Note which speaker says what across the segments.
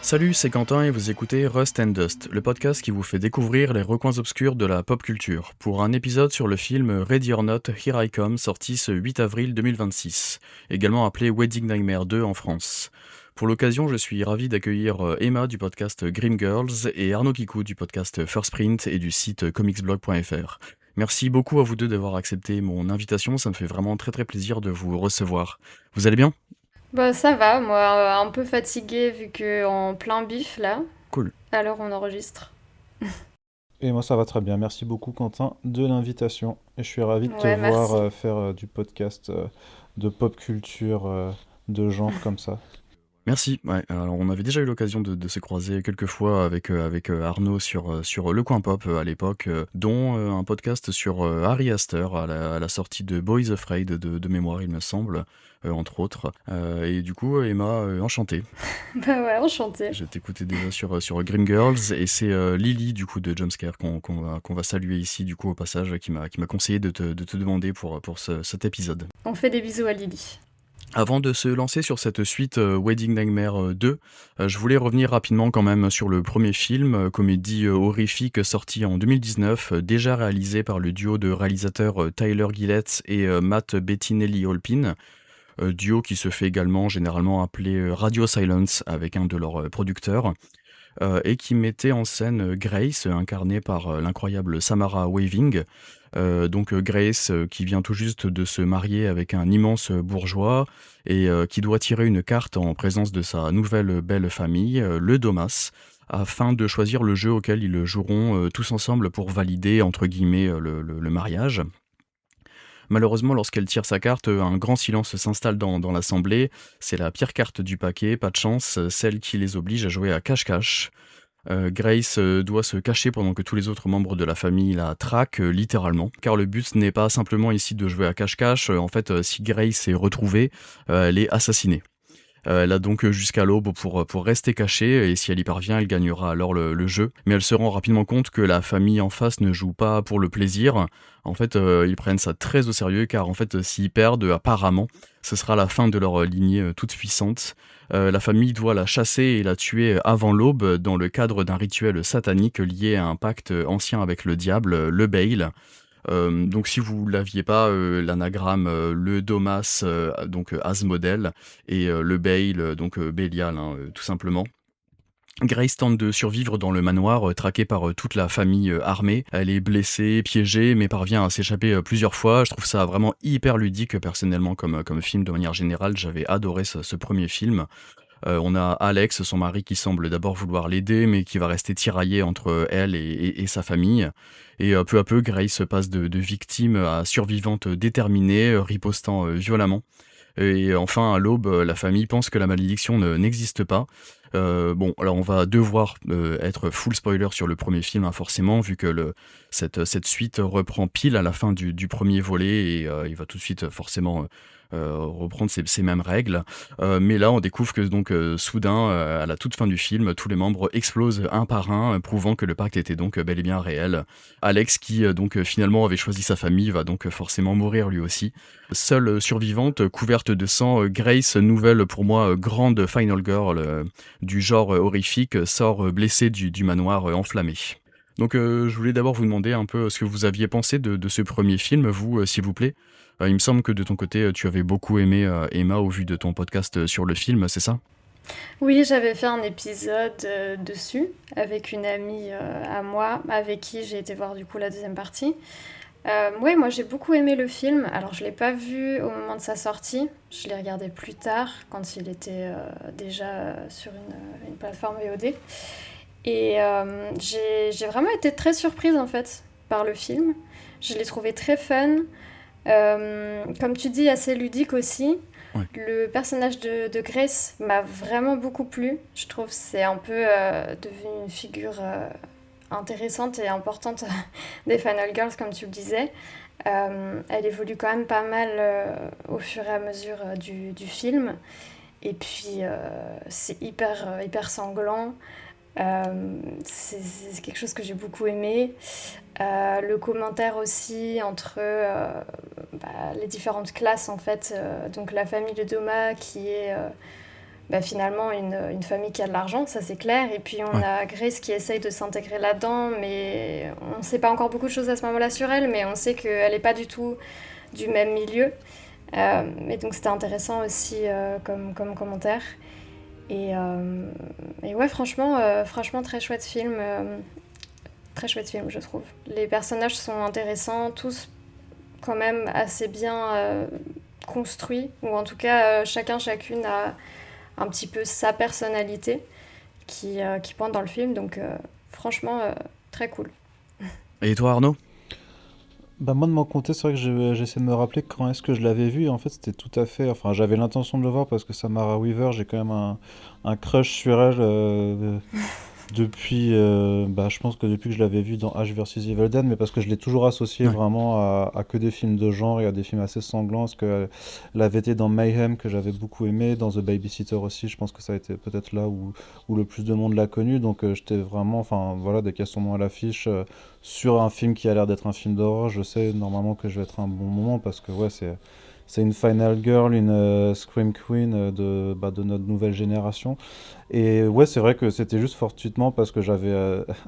Speaker 1: Salut, c'est Quentin et vous écoutez Rust and Dust, le podcast qui vous fait découvrir les recoins obscurs de la pop culture, pour un épisode sur le film Ready or Not, Here I Come, sorti ce 8 avril 2026, également appelé Wedding Nightmare 2 en France. Pour l'occasion, je suis ravi d'accueillir Emma du podcast Grim Girls et Arnaud Kikou du podcast First Print et du site comicsblog.fr. Merci beaucoup à vous deux d'avoir accepté mon invitation, ça me fait vraiment très plaisir de vous recevoir. Vous allez bien ?
Speaker 2: Bah ça va, moi un peu fatiguée vu que en plein bif là,
Speaker 1: Cool.
Speaker 2: alors on enregistre.
Speaker 3: Et moi ça va très bien, merci beaucoup Quentin de l'invitation. Et je suis ravi de te
Speaker 2: Ouais,
Speaker 3: voir
Speaker 2: merci.
Speaker 3: faire du podcast de pop culture de genre comme ça.
Speaker 1: Merci. Ouais, alors on avait déjà eu l'occasion de se croiser quelques fois avec Arnaud sur Le Coin Pop à l'époque, dont un podcast sur Harry Astor à la sortie de Boys Afraid de mémoire, il me semble, entre autres. Et du coup, Emma, enchanté.
Speaker 2: Bah ouais, enchanté.
Speaker 1: Je t'écoutais déjà sur Grim Girls et c'est Lily du coup de Jumpscare qu'on va saluer ici du coup au passage qui m'a conseillé de te demander pour cet épisode.
Speaker 2: On fait des bisous à Lily.
Speaker 1: Avant de se lancer sur cette suite Wedding Nightmare 2, je voulais revenir rapidement quand même sur le premier film, comédie horrifique sorti en 2019, déjà réalisé par le duo de réalisateurs Tyler Gillett et Matt Bettinelli-Holpin, duo qui se fait également généralement appeler Radio Silence avec un de leurs producteurs, et qui mettait en scène Grace, incarnée par l'incroyable Samara Weaving. Donc Grace, qui vient tout juste de se marier avec un immense bourgeois et qui doit tirer une carte en présence de sa nouvelle belle famille, le Domas, afin de choisir le jeu auquel ils joueront tous ensemble pour valider, entre guillemets, le mariage. Malheureusement, lorsqu'elle tire sa carte, un grand silence s'installe dans l'assemblée. C'est la pire carte du paquet, pas de chance, celle qui les oblige à jouer à cache-cache. Grace doit se cacher pendant que tous les autres membres de la famille la traquent, littéralement. Car le but n'est pas simplement ici de jouer à cache-cache, en fait, si Grace est retrouvée, elle est assassinée. Elle a donc jusqu'à l'aube pour rester cachée, et si elle y parvient, elle gagnera alors le jeu. Mais elle se rend rapidement compte que la famille en face ne joue pas pour le plaisir. En fait, ils prennent ça très au sérieux, car en fait, s'ils perdent, apparemment, ce sera la fin de leur lignée toute puissante. La famille doit la chasser et la tuer avant l'aube dans le cadre d'un rituel satanique lié à un pacte ancien avec le diable, le Bail. Donc si vous l'aviez pas, l'anagramme, le Domas, donc Asmodel, et le Bail, donc Bélial, hein, tout simplement. Grace tente de survivre dans le manoir, traquée par toute la famille armée. Elle est blessée, piégée, mais parvient à s'échapper plusieurs fois. Je trouve ça vraiment hyper ludique, personnellement, comme film de manière générale. J'avais adoré ce premier film. On a Alex, son mari, qui semble d'abord vouloir l'aider, mais qui va rester tiraillé entre elle et sa famille. Et peu à peu, Grace passe de victime à survivante déterminée, ripostant violemment. Et enfin, à l'aube, la famille pense que la malédiction n'existe pas. Bon, alors on va devoir être full spoiler sur le premier film, hein, forcément, vu que cette suite reprend pile à la fin du premier volet, et il va tout de suite forcément reprendre ces mêmes règles. Mais là, on découvre que donc soudain, à la toute fin du film, tous les membres explosent un par un, prouvant que le pacte était donc bel et bien réel. Alex, qui donc finalement avait choisi sa famille, va donc forcément mourir lui aussi. Seule survivante, couverte de sang, Grace, nouvelle pour moi grande final girl du genre horrifique, sort blessée du manoir enflammé. Donc je voulais d'abord vous demander un peu ce que vous aviez pensé de ce premier film, vous, s'il vous plaît. Il me semble que de ton côté, tu avais beaucoup aimé Emma au vu de ton podcast sur le film, c'est ça ?
Speaker 2: Oui, j'avais fait un épisode dessus avec une amie à moi avec qui j'ai été voir du coup la deuxième partie. Ouais, moi j'ai beaucoup aimé le film. Alors je l'ai pas vu au moment de sa sortie, je l'ai regardé plus tard quand il était déjà sur une plateforme VOD. Et j'ai vraiment été très surprise en fait par le film. Je l'ai trouvé très fun. Comme tu dis, assez ludique aussi.
Speaker 1: Ouais.
Speaker 2: Le personnage de Grace m'a vraiment beaucoup plu. Je trouve que c'est un peu devenu une figure intéressante et importante des Final Girls, comme tu le disais. Elle évolue quand même pas mal au fur et à mesure du film. Et puis, c'est hyper sanglant. C'est quelque chose que j'ai beaucoup aimé. Le commentaire aussi entre les différentes classes en fait. Donc la famille de Doma qui est bah, finalement une famille qui a de l'argent, ça c'est clair. Et puis on
Speaker 1: Ouais.
Speaker 2: a Grace qui essaye de s'intégrer là-dedans, mais on ne sait pas encore beaucoup de choses à ce moment-là sur elle, mais on sait qu'elle n'est pas du tout du même milieu. Et donc c'était intéressant aussi comme commentaire. Et ouais, franchement, très chouette film, je trouve. Les personnages sont intéressants, tous quand même assez bien construits, ou en tout cas, chacune a un petit peu sa personnalité qui pointe dans le film, donc franchement, très cool.
Speaker 1: Et toi, Arnaud?
Speaker 3: Bah moi de mon côté, c'est vrai que j'essaie de me rappeler quand est-ce que je l'avais vu. Et en fait, c'était tout à fait. Enfin, j'avais l'intention de le voir parce que Samara Weaver, j'ai quand même un crush sur elle depuis. Bah, je pense que depuis que je l'avais vu dans Ash vs Evil Dead, mais parce que je l'ai toujours associé
Speaker 1: Ouais.
Speaker 3: vraiment à que des films de genre et à des films assez sanglants. Parce que elle avait été dans Mayhem que j'avais beaucoup aimé, dans The Babysitter aussi. Je pense que ça a été peut-être là où le plus de monde l'a connu. Donc j'étais vraiment. Enfin voilà, dès qu'il y a son nom à l'affiche. Sur un film qui a l'air d'être un film d'horreur, je sais normalement que je vais être un bon moment parce que ouais, c'est une Final Girl, une Scream Queen de notre nouvelle génération. Et ouais, c'est vrai que c'était juste fortuitement parce que j'avais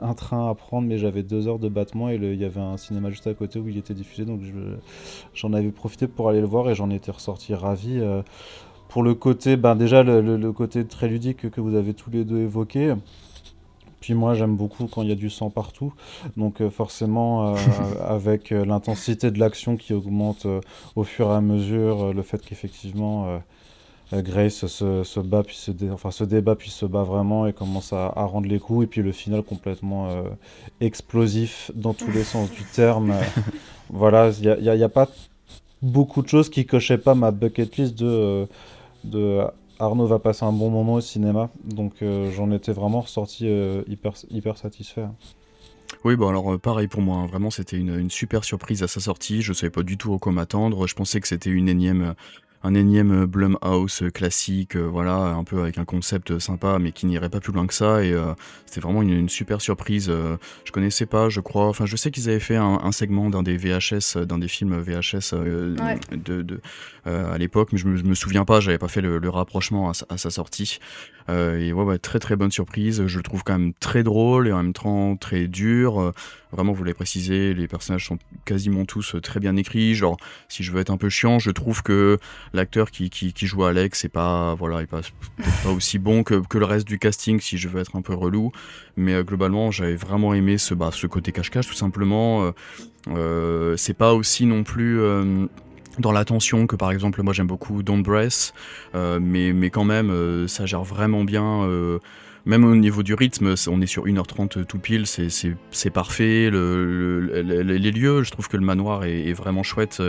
Speaker 3: un train à prendre, mais j'avais 2 heures de battement et il y avait un cinéma juste à côté où il était diffusé, donc j'en avais profité pour aller le voir et j'en étais ressorti ravi. Pour le côté, ben déjà le côté très ludique que vous avez tous les deux évoqué. Puis moi j'aime beaucoup quand il y a du sang partout, donc forcément avec l'intensité de l'action qui augmente au fur et à mesure, le fait qu'effectivement Grace se bat puis enfin se débat puis se bat vraiment et commence à rendre les coups et puis le final complètement explosif dans tous les sens du terme. Voilà, il y a pas beaucoup de choses qui cochaient pas ma bucket list de Arnaud va passer un bon moment au cinéma, donc j'en étais vraiment ressorti hyper satisfait.
Speaker 1: Oui, bah alors pareil pour moi, hein. Vraiment c'était une super surprise à sa sortie. Je savais pas du tout à quoi m'attendre. Je pensais que c'était un énième Blumhouse classique, voilà, un peu avec un concept sympa, mais qui n'irait pas plus loin que ça. Et c'était vraiment une super surprise. Je connaissais pas, je crois. Enfin, je sais qu'ils avaient fait un segment d'un des VHS, d'un des films VHS
Speaker 2: Ouais.
Speaker 1: à l'époque, mais je me souviens pas. J'avais pas fait le rapprochement à sa sortie. Et ouais, très très bonne surprise. Je le trouve quand même très drôle et en même temps très dur. Vraiment, vous l'avez précisé, les personnages sont quasiment tous très bien écrits. Genre, si je veux être un peu chiant, je trouve que l'acteur qui joue Alex est pas, voilà, est pas, peut-être pas aussi bon que le reste du casting, si je veux être un peu relou. Mais globalement, j'avais vraiment aimé ce côté cache-cache, tout simplement. C'est pas aussi non plus. Dans l'attention que par exemple moi j'aime beaucoup Don't Breath, mais quand même ça gère vraiment bien, même au niveau du rythme, on est sur 1h30 tout pile, c'est parfait, les lieux, je trouve que le manoir est vraiment chouette,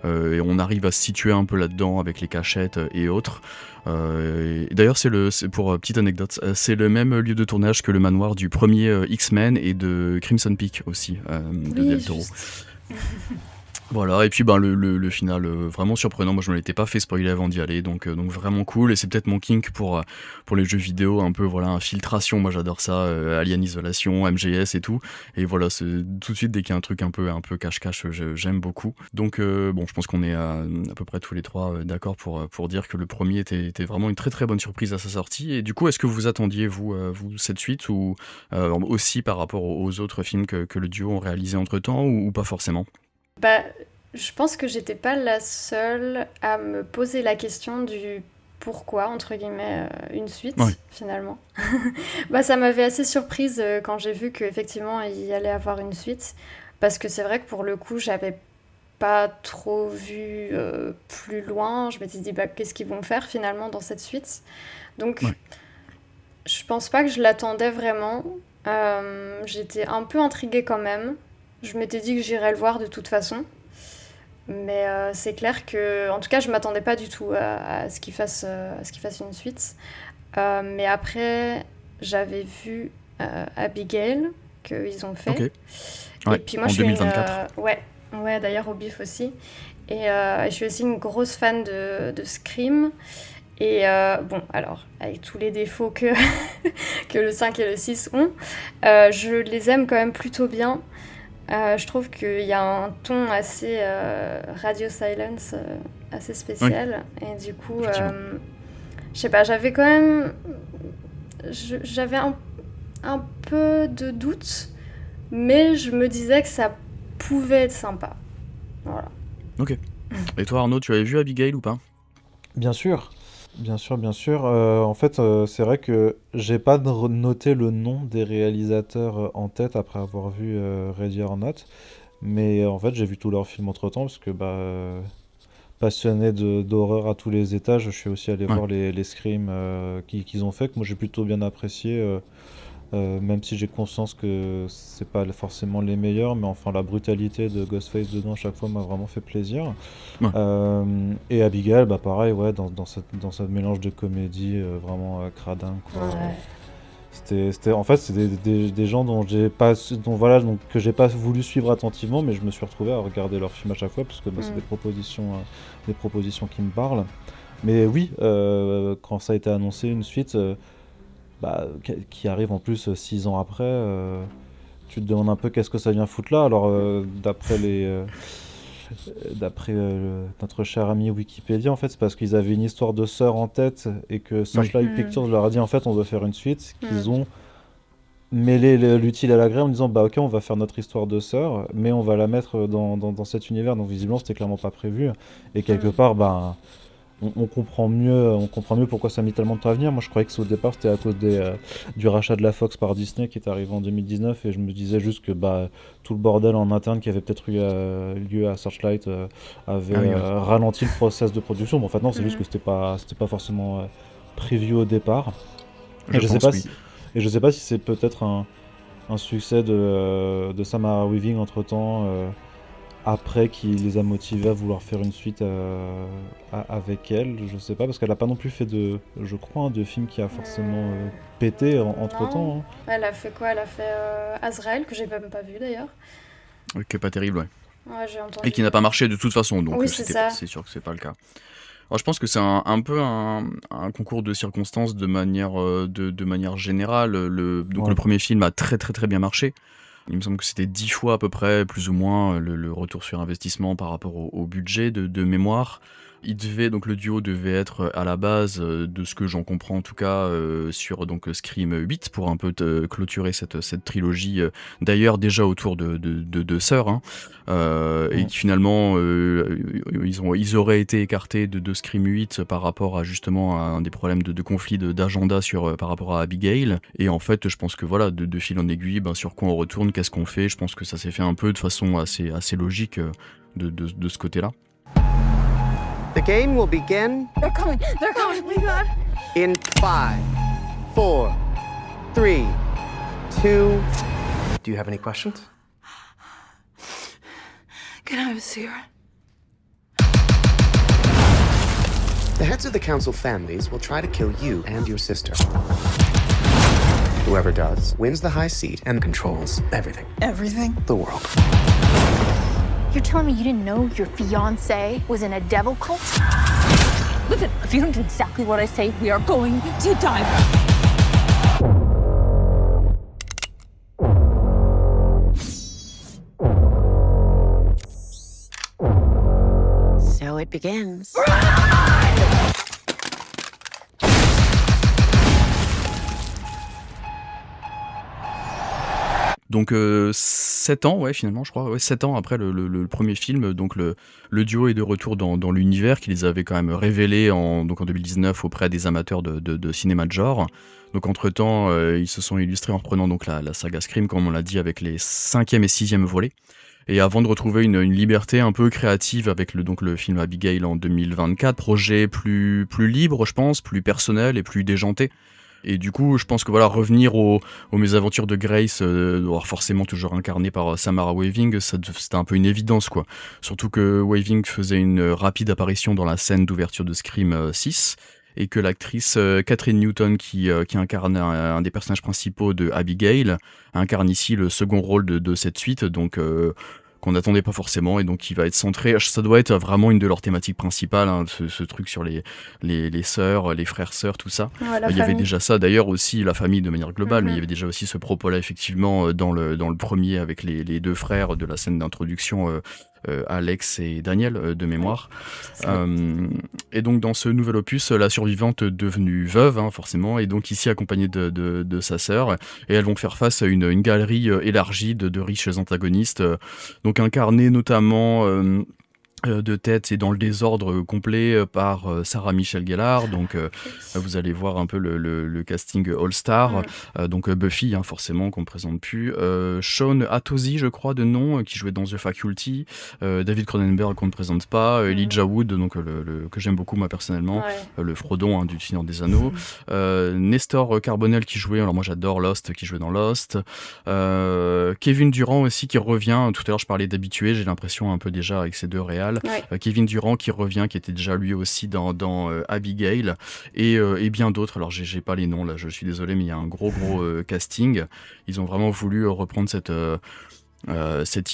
Speaker 1: et on arrive à se situer un peu là-dedans avec les cachettes et autres. Et d'ailleurs c'est pour petite anecdote, c'est le même lieu de tournage que le manoir du premier X-Men et de Crimson Peak aussi, de
Speaker 2: Oui,
Speaker 1: Del Toro.
Speaker 2: juste.
Speaker 1: Voilà, et puis ben, le final vraiment surprenant, moi je me l'étais pas fait spoiler avant d'y aller, donc vraiment cool, et c'est peut-être mon kink pour les jeux vidéo, un peu voilà, infiltration, moi j'adore ça, Alien Isolation, MGS et tout, et voilà, c'est tout de suite dès qu'il y a un truc un peu cache-cache, j'aime beaucoup. Donc bon, je pense qu'on est à peu près tous les trois d'accord pour dire que le premier était vraiment une très très bonne surprise à sa sortie, et du coup est-ce que vous attendiez vous cette suite, ou aussi par rapport aux autres films que le duo ont réalisé entre-temps, ou pas forcément?
Speaker 2: Bah, je pense que j'étais pas la seule à me poser la question du pourquoi, entre guillemets, une
Speaker 1: Ouais,
Speaker 2: suite, finalement. Bah, ça m'avait assez surprise quand j'ai vu qu'effectivement il y allait avoir une suite. Parce que c'est vrai que pour le coup, j'avais pas trop vu plus loin. Je m'étais dit, bah, qu'est-ce qu'ils vont faire finalement dans cette suite? Donc,
Speaker 1: ouais,
Speaker 2: je pense pas que je l'attendais vraiment. J'étais un peu intriguée quand même. Je m'étais dit que j'irais le voir de toute façon. Mais c'est clair que, en tout cas, je m'attendais pas du tout à ce qu'il fasse une suite. Mais après, j'avais vu Abigail qu'ils ont
Speaker 1: ok,
Speaker 2: fait. Et
Speaker 1: ouais,
Speaker 2: puis moi,
Speaker 1: en
Speaker 2: je suis une
Speaker 1: 2024.
Speaker 2: ouais, d'ailleurs au bif aussi. Et je suis aussi une grosse fan de Scream. Et bon, alors, avec tous les défauts que, que le 5 et le 6 ont, je les aime quand même plutôt bien. Je trouve qu'il y a un ton assez radio silence, assez
Speaker 1: Oui,
Speaker 2: spécial. Et du coup,
Speaker 1: effectivement.
Speaker 2: Je sais pas, j'avais quand même... J'avais un peu de doute, mais je me disais que ça pouvait être sympa. Voilà.
Speaker 1: Ok. Et toi Arnaud, tu avais vu Abigail ou pas?
Speaker 3: Bien sûr, bien sûr, bien sûr. En fait, c'est vrai que j'ai pas noté le nom des réalisateurs en tête après avoir vu Ready or Not, mais en fait, j'ai vu tous leurs films entre-temps parce que passionné d'horreur à tous les étages, je suis aussi allé
Speaker 1: Ouais.
Speaker 3: voir les Scream qu'ils ont fait, que moi j'ai plutôt bien apprécié. Même si j'ai conscience que c'est pas forcément les meilleurs, mais enfin la brutalité de Ghostface dedans à chaque fois m'a vraiment fait plaisir.
Speaker 1: Ouais.
Speaker 3: Et Abigail, bah pareil, ouais, dans ce mélange de comédie vraiment cradin, quoi.
Speaker 2: Ouais.
Speaker 3: En fait, c'est des gens dont j'ai pas, voilà, donc, que j'ai pas voulu suivre attentivement, mais je me suis retrouvé à regarder leurs films à chaque fois, parce que c'est des propositions qui me parlent. Mais oui, quand ça a été annoncé, une suite, qui arrive en plus 6 ans après, tu te demandes un peu qu'est-ce que ça vient foutre là. Alors, d'après notre cher ami Wikipédia, en fait, c'est parce qu'ils avaient une histoire de sœur en tête et que
Speaker 1: Oui.
Speaker 3: Searchlight Pictures leur a dit en fait on veut faire une suite, qu'ils ont mêlé l'utile à l'agréable en disant bah ok on va faire notre histoire de sœur, mais on va la mettre dans cet univers. Donc visiblement c'était clairement pas prévu. Et quelque part, on comprend mieux pourquoi ça a mis tellement de temps à venir. Moi, je croyais que au départ, c'était à cause du rachat de la Fox par Disney qui est arrivé en 2019, et je me disais juste que tout le bordel en interne qui avait peut-être eu lieu à Searchlight avait
Speaker 1: Ah oui, ouais.
Speaker 3: ralenti le process de production. Bon, en fait, non, c'est juste que c'était pas forcément prévu au départ.
Speaker 1: Je
Speaker 3: Et je sais
Speaker 1: pense,
Speaker 3: pas
Speaker 1: oui.
Speaker 3: si, et je sais pas si c'est peut-être un succès de Samara Weaving entre-temps. Après, qui les a motivés à vouloir faire une suite avec elle, je sais pas, parce qu'elle a pas non plus fait je crois, de film qui a forcément pété entre-temps,
Speaker 2: Non.
Speaker 3: hein.
Speaker 2: Elle a fait quoi? Elle a fait Azrael, que j'ai même pas vu d'ailleurs.
Speaker 1: Que pas terrible, ouais.
Speaker 2: Ouais, j'ai entendu.
Speaker 1: Et qui n'a pas marché de toute façon, donc
Speaker 2: Oui, c'est ça.
Speaker 1: c'est sûr que c'est pas le cas. Alors, je pense que c'est un peu un concours de circonstances de manière générale. Donc
Speaker 3: Ouais.
Speaker 1: le premier film a très très très bien marché. Il me semble que c'était 10 fois à peu près, plus ou moins, le retour sur investissement par rapport au budget de mémoire. Donc le duo devait être à la base, de ce que j'en comprends en tout cas, sur donc Scream 8 pour un peu clôturer cette trilogie, d'ailleurs déjà autour de sœurs, hein, et qui finalement ils auraient été écartés de Scream 8 par rapport à justement à un des problèmes de conflit d'agenda par rapport à Abigail. Et en fait, je pense que voilà, de fil en aiguille, sur quoi on retourne, qu'est-ce qu'on fait. Je pense que ça s'est fait un peu de façon assez logique, de ce côté-là.
Speaker 4: The game will begin
Speaker 5: They're coming! They're coming! Oh my god!
Speaker 4: in 5, 4, 3, 2. Do you have any questions?
Speaker 5: Can I have a cigarette?
Speaker 4: The heads of the council families will try to kill you and your sister. Whoever does wins the high seat and controls everything.
Speaker 5: Everything?
Speaker 4: The world.
Speaker 6: You're telling me you didn't know your fiancé was in a devil cult?
Speaker 5: Listen, if you don't do exactly what I say, we are going to die.
Speaker 7: So it begins.
Speaker 1: Donc 7 ans, ouais, finalement, je crois, ouais, 7 ans après le premier film, donc le duo est de retour dans l'univers qu'ils avaient quand même révélé en 2019 auprès des amateurs de cinéma de genre. Donc entre-temps, ils se sont illustrés en reprenant donc la saga Scream, comme on l'a dit, avec les 5e et 6e volets. Et avant de retrouver une liberté un peu créative avec le film Abigail en 2024, projet plus libre, je pense, plus personnel et plus déjanté. Et du coup, je pense que voilà, revenir aux mésaventures de Grace, forcément toujours incarné par Samara Weaving, c'était un peu une évidence, quoi. Surtout que Weaving faisait une rapide apparition dans la scène d'ouverture de Scream 6, et que l'actrice Catherine Newton, qui incarne un des personnages principaux de Abigail, incarne ici le second rôle de cette suite, donc qu'on n'attendait pas forcément, et donc qui va être centré. Ça doit être vraiment une de leurs thématiques principales, hein, ce truc sur les sœurs, les frères-sœurs, tout ça.
Speaker 2: Ouais, la
Speaker 1: Il y avait
Speaker 2: famille.
Speaker 1: déjà ça, d'ailleurs aussi la famille de manière globale, mais il y
Speaker 2: Mhm.
Speaker 1: avait déjà aussi ce propos-là effectivement dans le premier avec les deux frères de la scène d'introduction Alex et Daniel de mémoire.
Speaker 2: C'est ça.
Speaker 1: Et donc dans ce nouvel opus, la survivante devenue veuve, hein, forcément, est donc ici accompagnée de sa sœur, et elles vont faire face à une galerie élargie de riches antagonistes, donc incarnés notamment de tête et dans le désordre complet par Sarah Michelle Gellar. Donc vous allez voir un peu le casting All-Star. Donc Buffy, hein, forcément, qu'on ne présente plus. Sean Atozzi, je crois, de nom, qui jouait dans The Faculty. David Cronenberg, qu'on ne présente pas. Elijah Wood, donc, que j'aime beaucoup, moi, personnellement.
Speaker 2: Ouais.
Speaker 1: Le Frodon, hein, du Seigneur des Anneaux. Nestor Carbonell, qui jouait, alors moi j'adore Lost, qui jouait dans Lost. Kevin Durant aussi, qui revient. Tout à l'heure, je parlais d'habitué, j'ai l'impression un peu déjà avec ces deux réals.
Speaker 2: Ouais.
Speaker 1: Kevin Durant qui revient, qui était déjà lui aussi dans Abigail, et bien d'autres. Alors j'ai pas les noms là, je suis désolé, mais il y a un gros casting. Ils ont vraiment voulu reprendre cette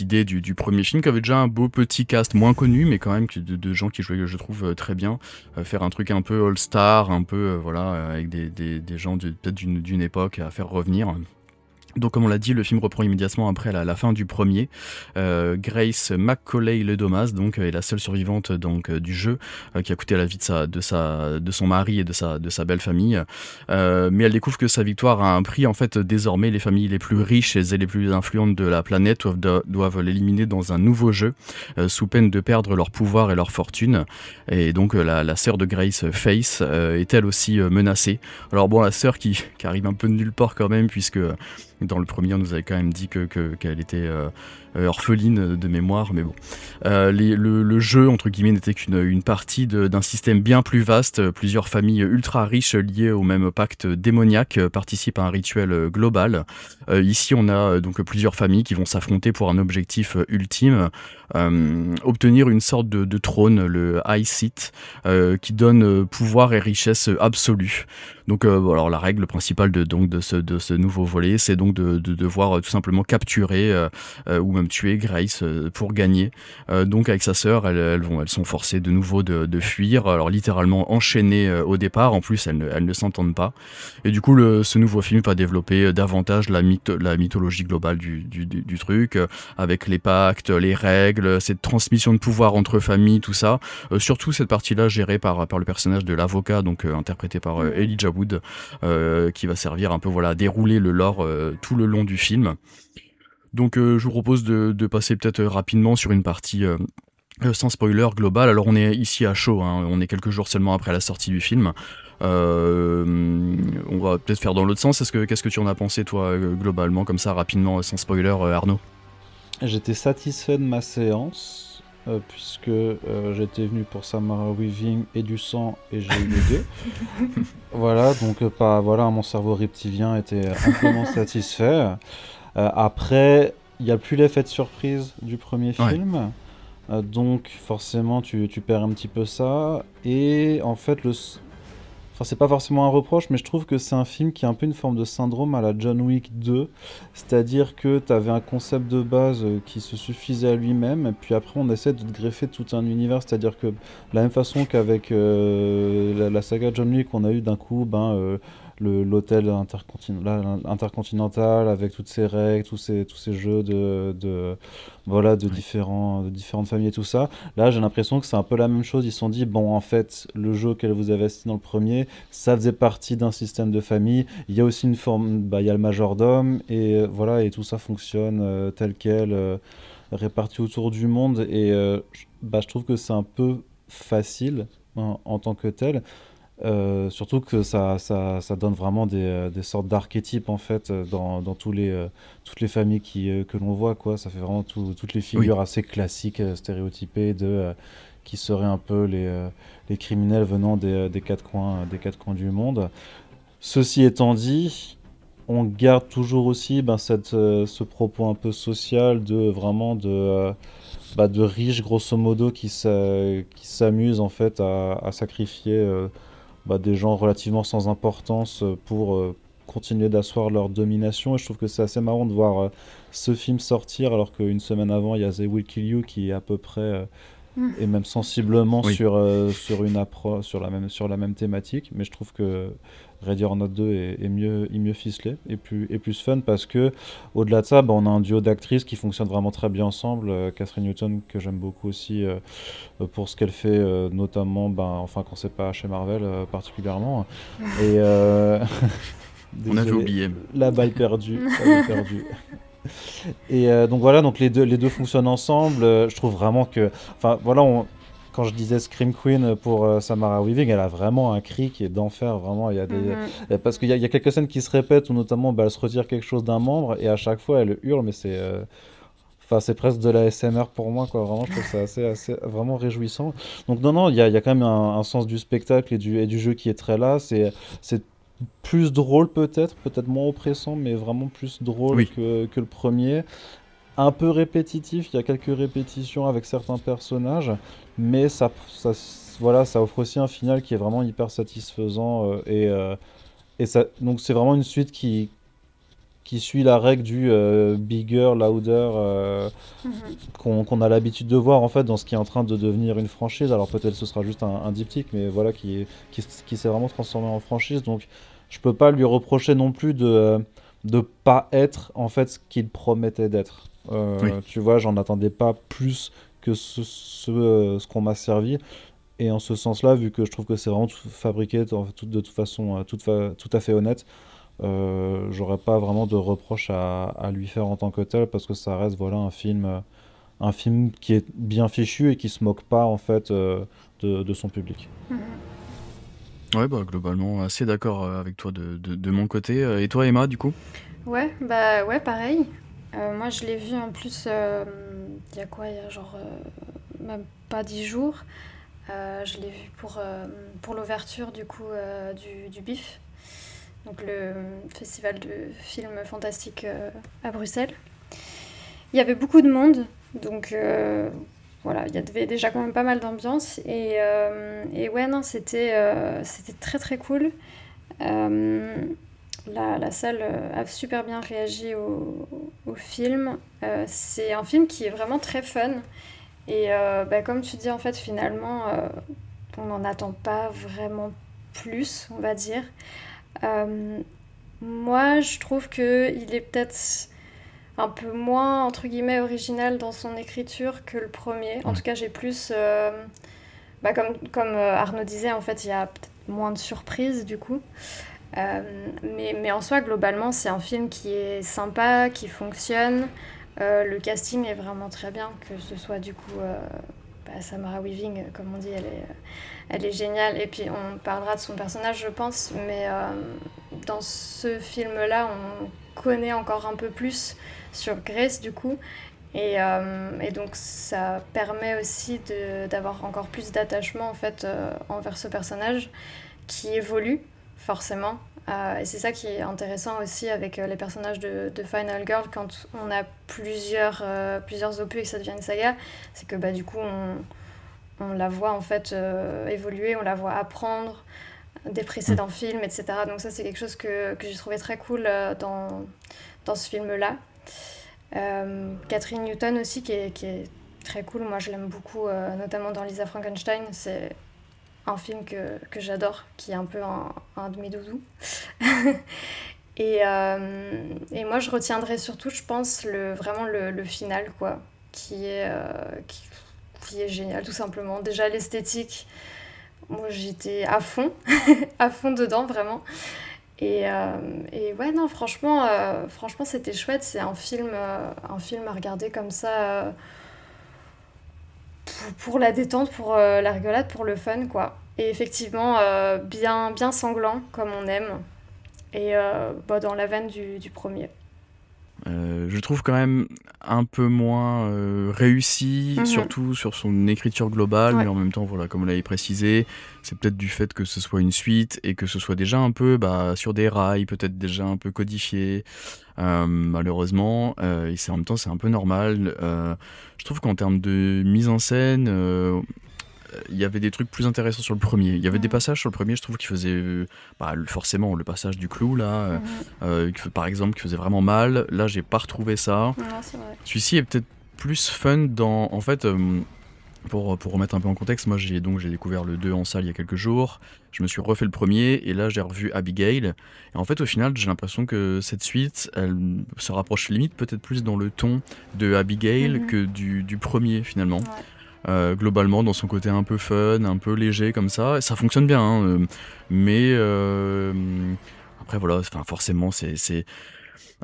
Speaker 1: idée du premier film, qui avait déjà un beau petit cast moins connu, mais quand même de gens qui jouaient, je trouve, très bien. Faire un truc un peu all-star, un peu voilà, avec des gens peut-être d'une époque à faire revenir. Donc comme on l'a dit, le film reprend immédiatement après la fin du premier. Grace McCauley-Ledomas donc est la seule survivante donc du jeu, qui a coûté la vie de son mari et de sa belle famille. Mais elle découvre que sa victoire a un prix. En fait, désormais, les familles les plus riches et les plus influentes de la planète doivent l'éliminer dans un nouveau jeu, sous peine de perdre leur pouvoir et leur fortune. Et donc la sœur de Grace, Faith, est elle aussi menacée. Alors bon, la sœur qui arrive un peu de nulle part quand même, puisque dans le premier, on nous avait quand même dit qu'elle était orpheline de mémoire, mais bon. Le jeu, entre guillemets, n'était qu'une partie d'un système bien plus vaste. Plusieurs familles ultra riches liées au même pacte démoniaque participent à un rituel global. Ici, on a donc plusieurs familles qui vont s'affronter pour un objectif ultime, obtenir une sorte de trône, le High Seat, qui donne pouvoir et richesse absolue. Donc alors la règle principale de ce nouveau volet, c'est donc de devoir tout simplement capturer ou même tuer Grace pour gagner. Donc avec sa sœur, elles sont forcées de nouveau de fuir, alors littéralement enchaînées au départ. En plus, elles ne s'entendent pas. Et du coup, ce nouveau film va développer davantage la mythologie globale du truc, avec les pactes, les règles, cette transmission de pouvoir entre familles, tout ça. Surtout cette partie-là gérée par le personnage de l'avocat, donc interprété par Elijah Wood, qui va servir un peu à dérouler le lore tout le long du film. Donc je vous propose de passer peut-être rapidement sur une partie sans spoiler global. Alors on est ici à chaud, hein, on est quelques jours seulement après la sortie du film. On va peut-être faire dans l'autre sens. Qu'est-ce que tu en as pensé toi globalement, comme ça rapidement, sans spoiler, Arnaud?
Speaker 3: J'étais satisfait de ma séance, puisque j'étais venu pour Samara Weaving et du sang, et j'ai eu les deux. Voilà, donc mon cerveau reptilien était amplement satisfait. Après, il n'y a plus l'effet de surprise du premier film, donc forcément tu perds un petit peu ça. Et en fait, c'est pas forcément un reproche, mais je trouve que c'est un film qui a un peu une forme de syndrome à la John Wick 2, c'est-à-dire que tu avais un concept de base qui se suffisait à lui-même, et puis après on essaie de te greffer tout un univers, c'est-à-dire que de la même façon qu'avec la saga John Wick, on a eu d'un coup l'hôtel intercontinental avec toutes ces règles, tous ces jeux de différentes familles et tout ça. Là, j'ai l'impression que c'est un peu la même chose. Ils se sont dit, bon, en fait, le jeu auquel vous avez assisté dans le premier, ça faisait partie d'un système de famille. Il y a aussi une forme, il y a le majordome, et voilà, et tout ça fonctionne tel quel, réparti autour du monde. Et je trouve que c'est un peu facile en tant que tel. Surtout que ça donne vraiment des sortes d'archétypes en fait dans toutes les familles que l'on voit, quoi. Ça fait vraiment toutes les figures assez classiques, stéréotypées qui seraient un peu les criminels venant des quatre coins du monde. Ceci étant dit, on garde toujours aussi ce propos un peu social de riches grosso modo qui s'amusent en fait à sacrifier des gens relativement sans importance pour continuer d'asseoir leur domination. Et je trouve que c'est assez marrant de voir ce film sortir alors qu'une semaine avant il y a They Will Kill You qui est à peu près et même sensiblement sur la même thématique. Mais je trouve que Ready or Not 2 est mieux ficelé et plus fun parce que au-delà de ça, on a un duo d'actrices qui fonctionne vraiment très bien ensemble. Catherine Newton que j'aime beaucoup aussi pour ce qu'elle fait, notamment enfin quand c'est pas chez Marvel particulièrement. Et
Speaker 1: On avait
Speaker 3: désolé,
Speaker 1: oublié.
Speaker 3: la balle perdue, la balle perdue. Et donc voilà, donc les deux fonctionnent ensemble. Je trouve vraiment que, enfin voilà, quand je disais Scream Queen pour Samara Weaving, elle a vraiment un cri qui est d'enfer, vraiment. Il y a parce qu'il y a quelques scènes qui se répètent où notamment elle se retire quelque chose d'un membre et à chaque fois elle hurle, mais enfin, c'est presque de la SMR pour moi, quoi. Vraiment, je trouve ça assez vraiment réjouissant. Donc non, il y a quand même un sens du spectacle et du jeu qui est très là. C'est plus drôle peut-être moins oppressant, mais vraiment plus drôle
Speaker 1: Oui.
Speaker 3: que le premier. Un peu répétitif, il y a quelques répétitions avec certains personnages, mais voilà, ça offre aussi un final qui est vraiment hyper satisfaisant et ça, donc c'est vraiment une suite qui suit la règle du bigger, louder
Speaker 2: Mhm.
Speaker 3: qu'on a l'habitude de voir en fait dans ce qui est en train de devenir une franchise. Alors peut-être ce sera juste un diptyque, mais voilà qui s'est vraiment transformé en franchise. Donc je peux pas lui reprocher non plus de pas être en fait ce qu'il promettait d'être.
Speaker 1: Oui.
Speaker 3: Tu vois, j'en attendais pas plus que ce qu'on m'a servi. Et en ce sens-là, vu que je trouve que c'est vraiment tout fabriqué de toute façon tout à fait honnête, j'aurais pas vraiment de reproche à lui faire en tant que tel parce que ça reste voilà un film qui est bien fichu et qui se moque pas en fait de son public.
Speaker 2: Mhm.
Speaker 1: Ouais, bah globalement, assez d'accord avec toi de mon côté. Et toi, Emma, du coup?
Speaker 2: Ouais, bah ouais, pareil. Moi, je l'ai vu en plus, il y a quoi? Il y a genre même pas 10 jours. Je l'ai vu pour l'ouverture du coup du BIF, donc le festival de films fantastiques à Bruxelles. Il y avait beaucoup de monde, donc voilà, il y avait déjà quand même pas mal d'ambiance. Et ouais, non, c'était très très cool. Euh, la salle a super bien réagi au film. C'est un film qui est vraiment très fun. Et bah, comme tu dis, en fait, finalement, on n'en attend pas vraiment plus, on va dire. Euh, Moi, je trouve qu'il est peut-être un peu moins, entre guillemets, original dans son écriture que le premier. En
Speaker 1: Ouais.
Speaker 2: tout cas, j'ai plus... bah, comme Arnaud disait, en fait, il y a peut-être moins de surprises, du coup. Euh, mais en soi, globalement, c'est un film qui est sympa, qui fonctionne. Le casting est vraiment très bien, que ce soit du coup Samara Weaving, comme on dit, elle est géniale. Et puis on parlera de son personnage, je pense, mais dans ce film-là, on connaît encore un peu plus sur Grace, du coup. Et donc ça permet aussi d'avoir encore plus d'attachement en fait envers ce personnage qui évolue forcément. Et c'est ça qui est intéressant aussi avec les personnages de Final Girl quand on a plusieurs opus et que ça devient une saga, c'est que bah, du coup on la voit en fait évoluer, on la voit apprendre des précédents films, etc. Donc ça c'est quelque chose que j'ai trouvé très cool dans ce film-là. Catherine Newton aussi qui est très cool, moi je l'aime beaucoup, notamment dans Lisa Frankenstein, c'est un film que j'adore, qui est un peu un de mes doudous. Et moi, je retiendrai surtout, je pense, vraiment le final, quoi, qui est génial, tout simplement. Déjà, l'esthétique, moi, j'étais à fond, à fond dedans, vraiment. Et ouais, non, franchement, c'était chouette. C'est un film à regarder comme ça pour la détente, pour la rigolade, pour le fun, quoi. Et effectivement, bien sanglant, comme on aime. Et bah, dans la veine du premier.
Speaker 1: Je trouve quand même un peu moins réussi,
Speaker 2: Mhm.
Speaker 1: surtout sur son écriture globale,
Speaker 2: Ouais.
Speaker 1: mais en même temps, voilà, comme vous l'avez précisé, c'est peut-être du fait que ce soit une suite et que ce soit déjà un peu sur des rails, peut-être déjà un peu codifié, malheureusement, et en même temps, c'est un peu normal. Je trouve qu'en termes de mise en scène, il y avait des trucs plus intéressants sur le premier. Il y avait des passages sur le premier, je trouve, qui faisaient forcément le passage du clou, là, par exemple, qui faisait vraiment mal. Là, j'ai pas retrouvé ça.
Speaker 2: Non, c'est vrai.
Speaker 1: Celui-ci est peut-être plus fun en fait, Pour remettre un peu en contexte, moi j'ai découvert le 2 en salle il y a quelques jours, je me suis refait le premier et là j'ai revu Abigail. Et en fait au final j'ai l'impression que cette suite, elle se rapproche limite peut-être plus dans le ton de Abigail que du premier finalement.
Speaker 2: Ouais.
Speaker 1: Globalement dans son côté un peu fun, un peu léger comme ça, et ça fonctionne bien, hein, mais après voilà, enfin forcément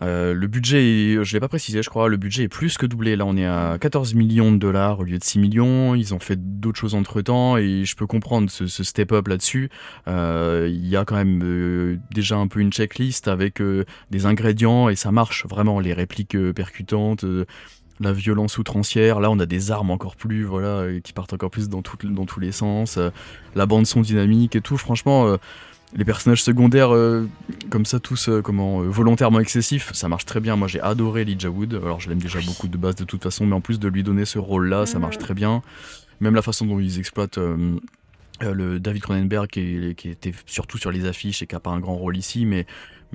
Speaker 1: le budget, je l'ai pas précisé, je crois, le budget est plus que doublé. Là, on est à 14 millions de dollars au lieu de 6 millions. Ils ont fait d'autres choses entre temps et je peux comprendre ce step-up là-dessus. Il y a quand même déjà un peu une checklist avec des ingrédients et ça marche vraiment. Les répliques percutantes, la violence outrancière. Là, on a des armes encore plus, voilà, qui partent encore plus dans tous les sens. La bande-son dynamique et tout. Franchement, les personnages secondaires, comme ça, tous volontairement excessifs, ça marche très bien. Moi, j'ai adoré Elijah Wood. Alors, je l'aime déjà beaucoup de base de toute façon, mais en plus de lui donner ce rôle-là, ça marche très bien. Même la façon dont ils exploitent le David Cronenberg, qui était surtout sur les affiches et qui n'a pas un grand rôle ici, mais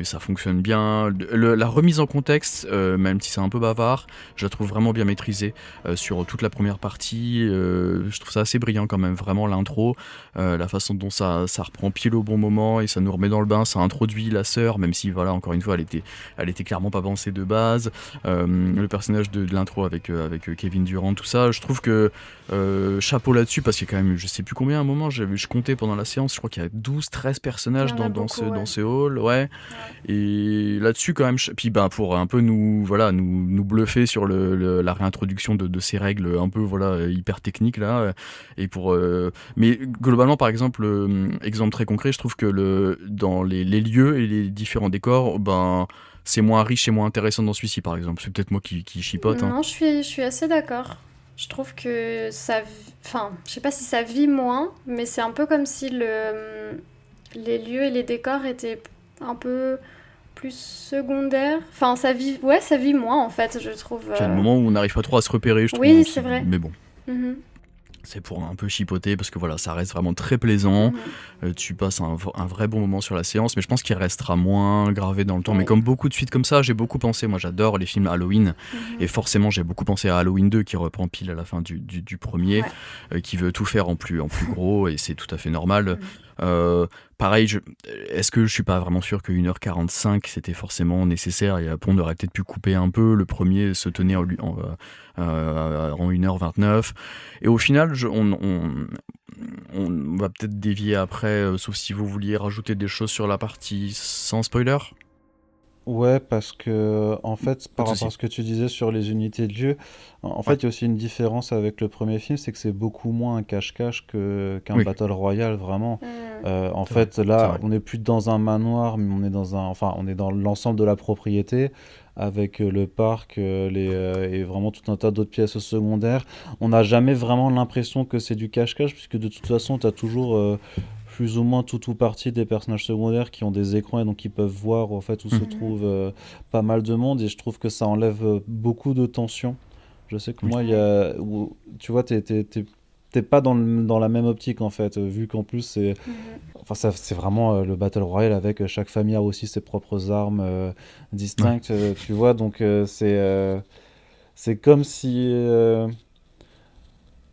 Speaker 1: ça fonctionne bien. La remise en contexte, même si c'est un peu bavard, je la trouve vraiment bien maîtrisée sur toute la première partie. Je trouve ça assez brillant quand même, vraiment l'intro, la façon dont ça reprend pile au bon moment et ça nous remet dans le bain. Ça introduit la sœur, même si voilà, encore une fois, elle était clairement pas pensée de base. Le personnage de l'intro avec Kevin Durant, tout ça, je trouve que chapeau là-dessus, parce qu'il y a quand même, je sais plus combien à un moment, je comptais pendant la séance, je crois qu'il y a 12-13 personnages
Speaker 2: Il y en a
Speaker 1: dans
Speaker 2: beaucoup, ouais.
Speaker 1: ce hall, ouais. Et là-dessus quand même, puis pour un peu nous bluffer sur la réintroduction de ces règles un peu hyper techniques là, et mais globalement par exemple, exemple très concret, je trouve que dans les lieux et les différents décors, c'est moins riche et moins intéressant dans celui-ci par exemple. C'est peut-être moi qui chipote, hein.
Speaker 2: Non, je suis assez d'accord. Je trouve que enfin, je sais pas si ça vit moins, mais c'est un peu comme si les lieux et les décors étaient un peu plus secondaires. Enfin, ça vit moins en fait, je trouve.
Speaker 1: Puis il y a des moments où on n'arrive pas trop à se repérer, je trouve.
Speaker 2: Oui, c'est vrai.
Speaker 1: Mais bon.
Speaker 2: Mhm.
Speaker 1: C'est pour un peu chipoter parce que voilà, ça reste vraiment très plaisant. Tu passes un vrai bon moment sur la séance, mais je pense qu'il restera moins gravé dans le temps.
Speaker 2: Oui.
Speaker 1: Mais comme beaucoup de suites comme ça, j'ai beaucoup pensé. Moi, j'adore les films Halloween, et forcément, j'ai beaucoup pensé à Halloween 2 qui reprend pile à la fin du premier, qui veut tout faire en plus gros, et c'est tout à fait normal. Pareil, est-ce que je suis pas vraiment sûr que 1h45 c'était forcément nécessaire, et après on aurait peut-être pu couper un peu. Le premier se tenait en 1h29, et au final on va peut-être dévier après, sauf si vous vouliez rajouter des choses sur la partie sans spoiler.
Speaker 3: Ouais, parce que, en fait,
Speaker 1: Pas
Speaker 3: par
Speaker 1: de
Speaker 3: rapport
Speaker 1: souci.
Speaker 3: à ce que tu disais sur les unités de lieu, en fait, il y a aussi une différence avec le premier film, c'est que c'est beaucoup moins un cache-cache qu'un
Speaker 1: Oui.
Speaker 3: Battle Royale, vraiment. En
Speaker 1: C'est vrai,
Speaker 3: fait,
Speaker 1: c'est
Speaker 3: là,
Speaker 1: vrai.
Speaker 3: on n'est plus dans un manoir, mais on est dans l'ensemble de la propriété, avec le parc, et vraiment tout un tas d'autres pièces secondaires. On n'a jamais vraiment l'impression que c'est du cache-cache, puisque de toute façon, tu as toujours plus ou moins tout ou partie des personnages secondaires qui ont des écrans et donc qui peuvent voir en fait où se trouve pas mal de monde, et je trouve que ça enlève beaucoup de tension. Je sais que
Speaker 1: Oui.
Speaker 3: moi, tu vois, t'es pas dans la même optique en fait, vu qu'en plus c'est vraiment le Battle Royale avec chaque famille a aussi ses propres armes distinctes, tu vois, donc c'est comme si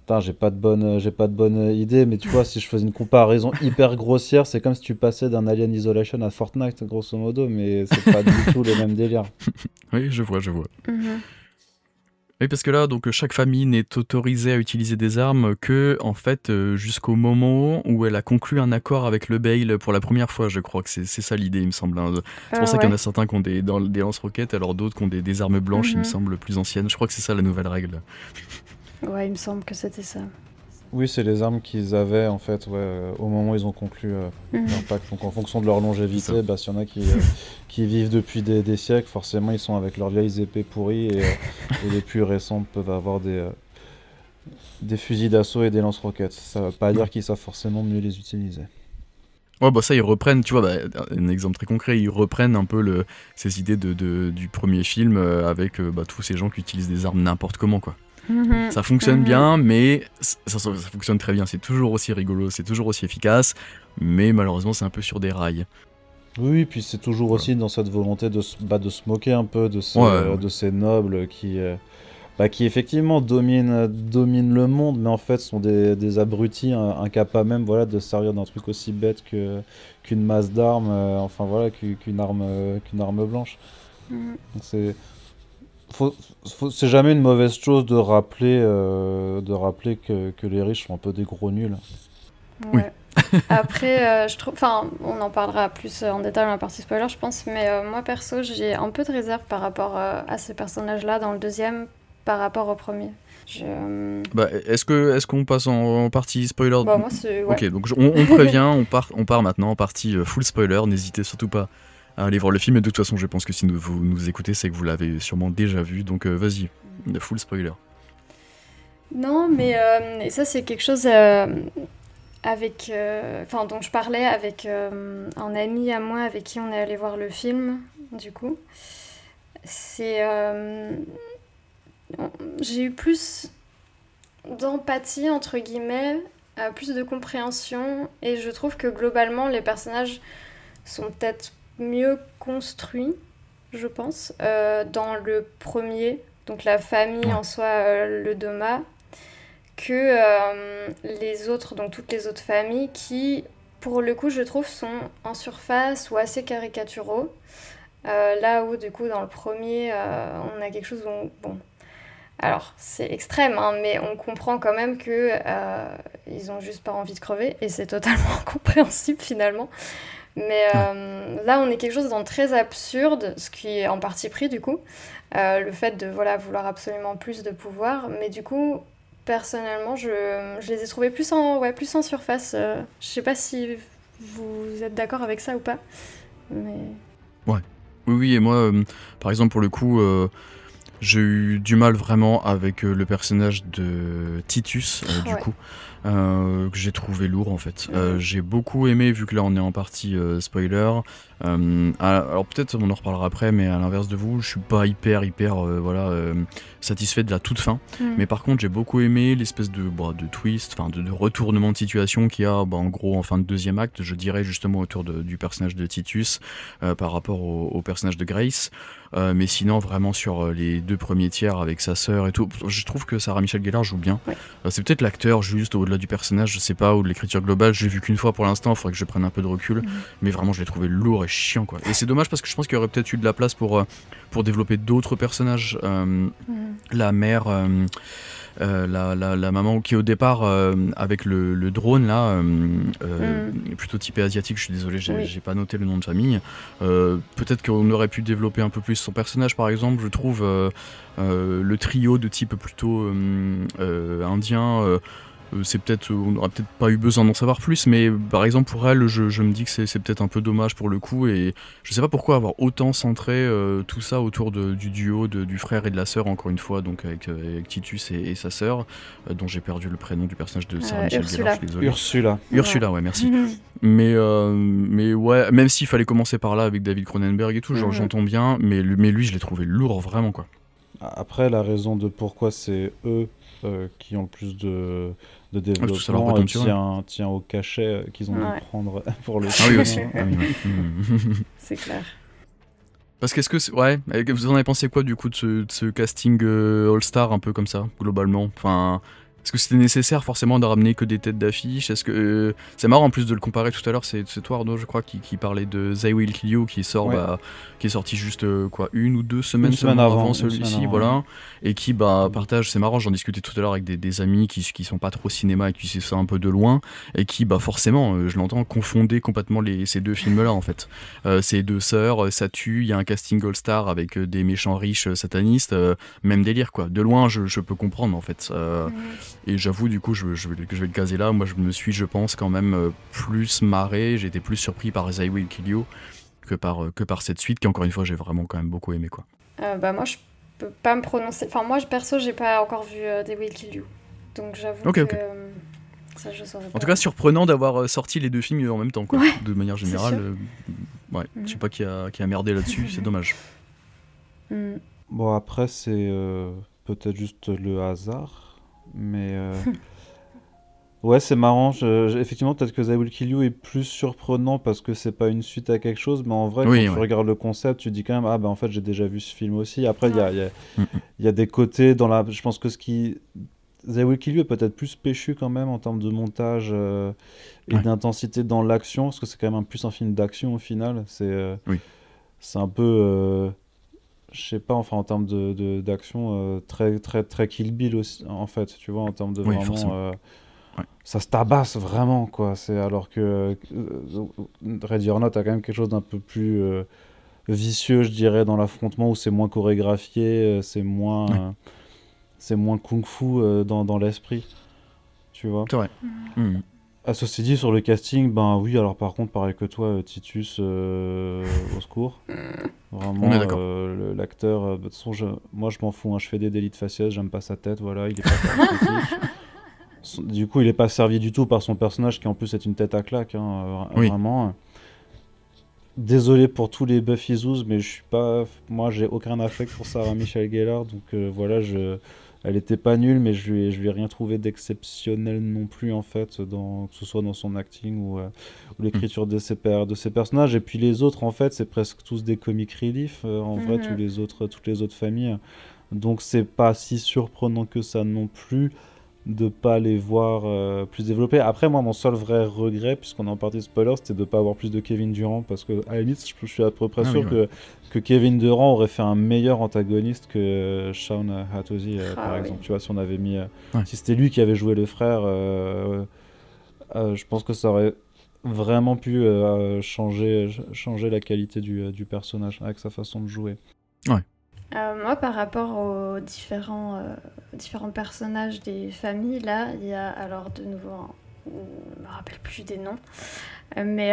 Speaker 3: putain, j'ai pas de bonne idée, mais tu vois, si je faisais une comparaison hyper grossière, c'est comme si tu passais d'un Alien Isolation à Fortnite, grosso modo, mais c'est pas du tout le même délire.
Speaker 1: Oui, je vois.
Speaker 2: Mhm.
Speaker 1: Oui, parce que là, donc chaque famille n'est autorisée à utiliser des armes que, en fait, jusqu'au moment où elle a conclu un accord avec le Bail pour la première fois. Je crois que c'est ça l'idée, il me semble, hein. C'est pour ça qu'il y en a certains qui ont des lance-roquettes, alors d'autres qui ont des armes blanches, il me semble, plus anciennes. Je crois que c'est ça la nouvelle règle.
Speaker 2: Ouais, il me semble que c'était ça.
Speaker 3: Oui, c'est les armes qu'ils avaient en fait, au moment où ils ont conclu leur pacte. Donc en fonction de leur
Speaker 1: C'est
Speaker 3: longévité,
Speaker 1: ça.
Speaker 3: s'il y en a qui vivent depuis des siècles, forcément ils sont avec leurs vieilles épées pourries, et les plus récents peuvent avoir des fusils d'assaut et des lance-roquettes. Ça veut pas dire qu'ils savent forcément mieux les utiliser.
Speaker 1: Ouais, ça, ils reprennent, tu vois, un exemple très concret, ils reprennent un peu ces idées du premier film, avec tous ces gens qui utilisent des armes n'importe comment, quoi. Ça fonctionne bien, mais ça fonctionne très bien. C'est toujours aussi rigolo, c'est toujours aussi efficace, mais malheureusement, c'est un peu sur des rails.
Speaker 3: Oui, puis c'est toujours aussi dans cette volonté de se moquer un peu de
Speaker 1: Ouais.
Speaker 3: de ces nobles qui effectivement dominent le monde, mais en fait sont des abrutis incapables même voilà, de se servir d'un truc aussi bête qu'une masse d'armes, enfin voilà, qu'une arme blanche.
Speaker 2: Mm.
Speaker 3: Donc c'est jamais une mauvaise chose de rappeler que les riches sont un peu des gros nuls.
Speaker 1: Oui.
Speaker 2: Ouais. Après, je trouve, enfin, on en parlera plus en détail dans la partie spoiler, je pense, mais moi perso, j'ai un peu de réserve par rapport à ces personnages-là dans le deuxième, par rapport au premier.
Speaker 1: Est-ce qu'on passe en partie spoiler?
Speaker 2: Bon, moi, c'est... Ouais.
Speaker 1: Ok, donc on prévient, on part maintenant en partie full spoiler. N'hésitez surtout pas à aller voir le film. Et de toute façon, je pense que si vous nous écoutez, c'est que vous l'avez sûrement déjà vu. Donc vas-y, full spoiler.
Speaker 2: Non, mais et ça, c'est quelque chose avec... Enfin, dont je parlais avec un ami à moi avec qui on est allé voir le film, du coup. C'est... j'ai eu plus d'empathie, entre guillemets, plus de compréhension, et je trouve que globalement, les personnages sont peut-être mieux construits, je pense, dans le premier, donc la famille en soi, le Doma, que les autres, donc toutes les autres familles qui, pour le coup, je trouve, sont en surface ou assez caricaturaux. Là où, du coup, dans le premier, on a quelque chose où, bon, alors c'est extrême, hein, mais on comprend quand même que ils ont juste pas envie de crever, et c'est totalement incompréhensible finalement. Mais là, on est quelque chose de très absurde, ce qui est en partie pris du coup, le fait de vouloir absolument plus de pouvoir, mais du coup, personnellement, je les ai trouvés plus en surface. Je sais pas si vous êtes d'accord avec ça ou pas, mais...
Speaker 1: Ouais. Oui, et moi, par exemple, pour le coup, j'ai eu du mal vraiment avec le personnage de Titus, du coup, que j'ai trouvé lourd en fait. J'ai beaucoup aimé, vu que là on est en partie spoiler. Alors peut-être on en reparlera après, mais à l'inverse de vous, je suis pas hyper satisfait de la toute fin. Mais par contre, j'ai beaucoup aimé l'espèce de twist, enfin de retournement de situation qu'il y a en gros en fin de deuxième acte, je dirais justement autour du personnage de Titus par rapport au personnage de Grace. Mais sinon, vraiment sur les deux premiers tiers avec sa sœur et tout, je trouve que Sarah Michelle Gellar joue bien.
Speaker 2: Ouais.
Speaker 1: C'est peut-être l'acteur juste au-delà du personnage, je sais pas, ou de l'écriture globale. Je l'ai vu qu'une fois pour l'instant, il faudrait que je prenne un peu de recul. Mais vraiment, je l'ai trouvé lourd et chiant, quoi. Et c'est dommage parce que je pense qu'il y aurait peut-être eu de la place pour développer d'autres personnages. La mère. La maman qui au départ avec le drone là plutôt typé asiatique, je suis désolé, j'ai pas noté le nom de famille, peut-être qu'on aurait pu développer un peu plus son personnage, par exemple. Je trouve le trio de type plutôt indien, on n'aurait peut-être pas eu besoin d'en savoir plus, mais par exemple pour elle, je me dis que c'est peut-être un peu dommage pour le coup, et je sais pas pourquoi avoir autant centré tout ça autour du duo du frère et de la sœur, encore une fois, donc avec Titus et sa sœur, dont j'ai perdu le prénom du personnage de Sarah Michelle Gellar, je suis désolé. Ursula, ouais, merci. Mais ouais, même s'il fallait commencer par là avec David Cronenberg et tout, genre j'entends bien, mais lui je l'ai trouvé lourd vraiment, quoi.
Speaker 3: Après, la raison de pourquoi c'est eux qui ont le plus de développement tient au cachet qu'ils ont dû prendre pour le
Speaker 1: film. Ah oui, aussi.
Speaker 2: C'est clair.
Speaker 1: Parce qu'est-ce que vous en avez pensé quoi du coup de ce casting All-Star un peu comme ça, globalement? Enfin, est-ce que c'était nécessaire forcément de ramener que des têtes d'affiche? Est-ce que c'est marrant en plus de le comparer tout à l'heure, c'est toi Arnaud, je crois, qui parlait de They Will Kill You, qui est sorti juste une ou deux semaines avant celui-ci, voilà, et qui partage, c'est marrant, j'en discutais tout à l'heure avec des amis qui sont pas trop cinéma et qui suivent ça un peu de loin, et qui forcément, je l'entends, confondait complètement ces deux films-là en fait. Ces deux sœurs, ça tue, il y a un casting All-Star avec des méchants riches satanistes, même délire quoi. De loin, je peux comprendre en fait. Et j'avoue, du coup, je vais le caser là. Moi, je me suis, je pense, quand même plus marré. J'ai été plus surpris par They Will Kill You que par cette suite, qui encore une fois, j'ai vraiment quand même beaucoup aimé, quoi.
Speaker 2: Moi, je peux pas me prononcer. Enfin, moi, perso, j'ai pas encore vu They Will Kill You. Donc, j'avoue que ça, je saurais pas.
Speaker 1: En tout cas, surprenant d'avoir sorti les deux films en même temps, quoi. De manière générale. Je sais pas qui a merdé là-dessus, c'est dommage.
Speaker 3: Bon, après, c'est peut-être juste le hasard. Mais Ouais, c'est marrant. Effectivement, peut-être que I Will Kill You est plus surprenant parce que c'est pas une suite à quelque chose, mais en vrai, quand
Speaker 1: Oui,
Speaker 3: tu
Speaker 1: ouais.
Speaker 3: regardes le concept, tu te dis quand même, ah ben en fait, j'ai déjà vu ce film aussi. Après,
Speaker 2: Ouais.
Speaker 1: Mm, mm.
Speaker 3: il y a des côtés dans la. Je pense que I Will Kill You est peut-être plus péchu quand même en termes de montage et
Speaker 1: Ouais,
Speaker 3: d'intensité dans l'action, parce que c'est quand même plus un film d'action au final.
Speaker 1: oui.
Speaker 3: C'est un peu. Je sais pas, enfin en termes d'action, très, très, très Kill Bill aussi, en fait, tu vois, en termes de
Speaker 1: Oui,
Speaker 3: vraiment.
Speaker 1: forcément. Ouais.
Speaker 3: Ça se tabasse vraiment, quoi. Alors que Ready or Not a quand même quelque chose d'un peu plus vicieux, je dirais, dans l'affrontement, où c'est moins chorégraphié,
Speaker 1: Ouais.
Speaker 3: c'est moins kung-fu dans l'esprit, tu vois.
Speaker 1: C'est vrai.
Speaker 2: Mhm.
Speaker 1: Mm, mm.
Speaker 3: À ceci dit, sur le casting, ben oui, alors par contre, pareil que toi, Titus, au secours.
Speaker 1: On est
Speaker 3: Vraiment,
Speaker 1: d'accord.
Speaker 3: l'acteur, de toute façon, moi je m'en fous, hein, je fais des délits de faciès, j'aime pas sa tête, voilà, il est pas charismatique. Du coup, il est pas servi du tout par son personnage qui en plus est une tête à claque, hein,
Speaker 1: Oui.
Speaker 3: vraiment. Désolé pour tous les Buffy Zoos, mais je suis pas, moi j'ai aucun affect pour Sarah Michelle Gellar, donc voilà, elle était pas nulle, mais je lui ai rien trouvé d'exceptionnel non plus en fait, que ce soit dans son acting ou
Speaker 1: Mm.
Speaker 3: l'écriture de ses personnages. Et puis les autres, en fait, c'est presque tous des comic relief, en vrai,
Speaker 2: Mhm.
Speaker 3: toutes les autres familles. Donc c'est pas si surprenant que ça non plus de pas les voir plus développés. Après, moi, mon seul vrai regret, puisqu'on est en partie spoiler, c'était de pas avoir plus de Kevin Durant, parce que à la limite, je suis à peu près
Speaker 1: Ah oui,
Speaker 3: sûr
Speaker 1: ouais.
Speaker 3: que Kevin Durant aurait fait un meilleur antagoniste que Shaun Hatosy, par
Speaker 2: Ah oui.
Speaker 3: exemple. Tu vois, si on avait mis,
Speaker 1: Ouais.
Speaker 3: si c'était lui qui avait joué le frère, je pense que ça aurait vraiment pu changer la qualité du personnage avec sa façon de jouer.
Speaker 1: Ouais.
Speaker 2: Moi, par rapport aux différents personnages des familles, là, il y a alors de nouveau, je ne me rappelle plus des noms, mais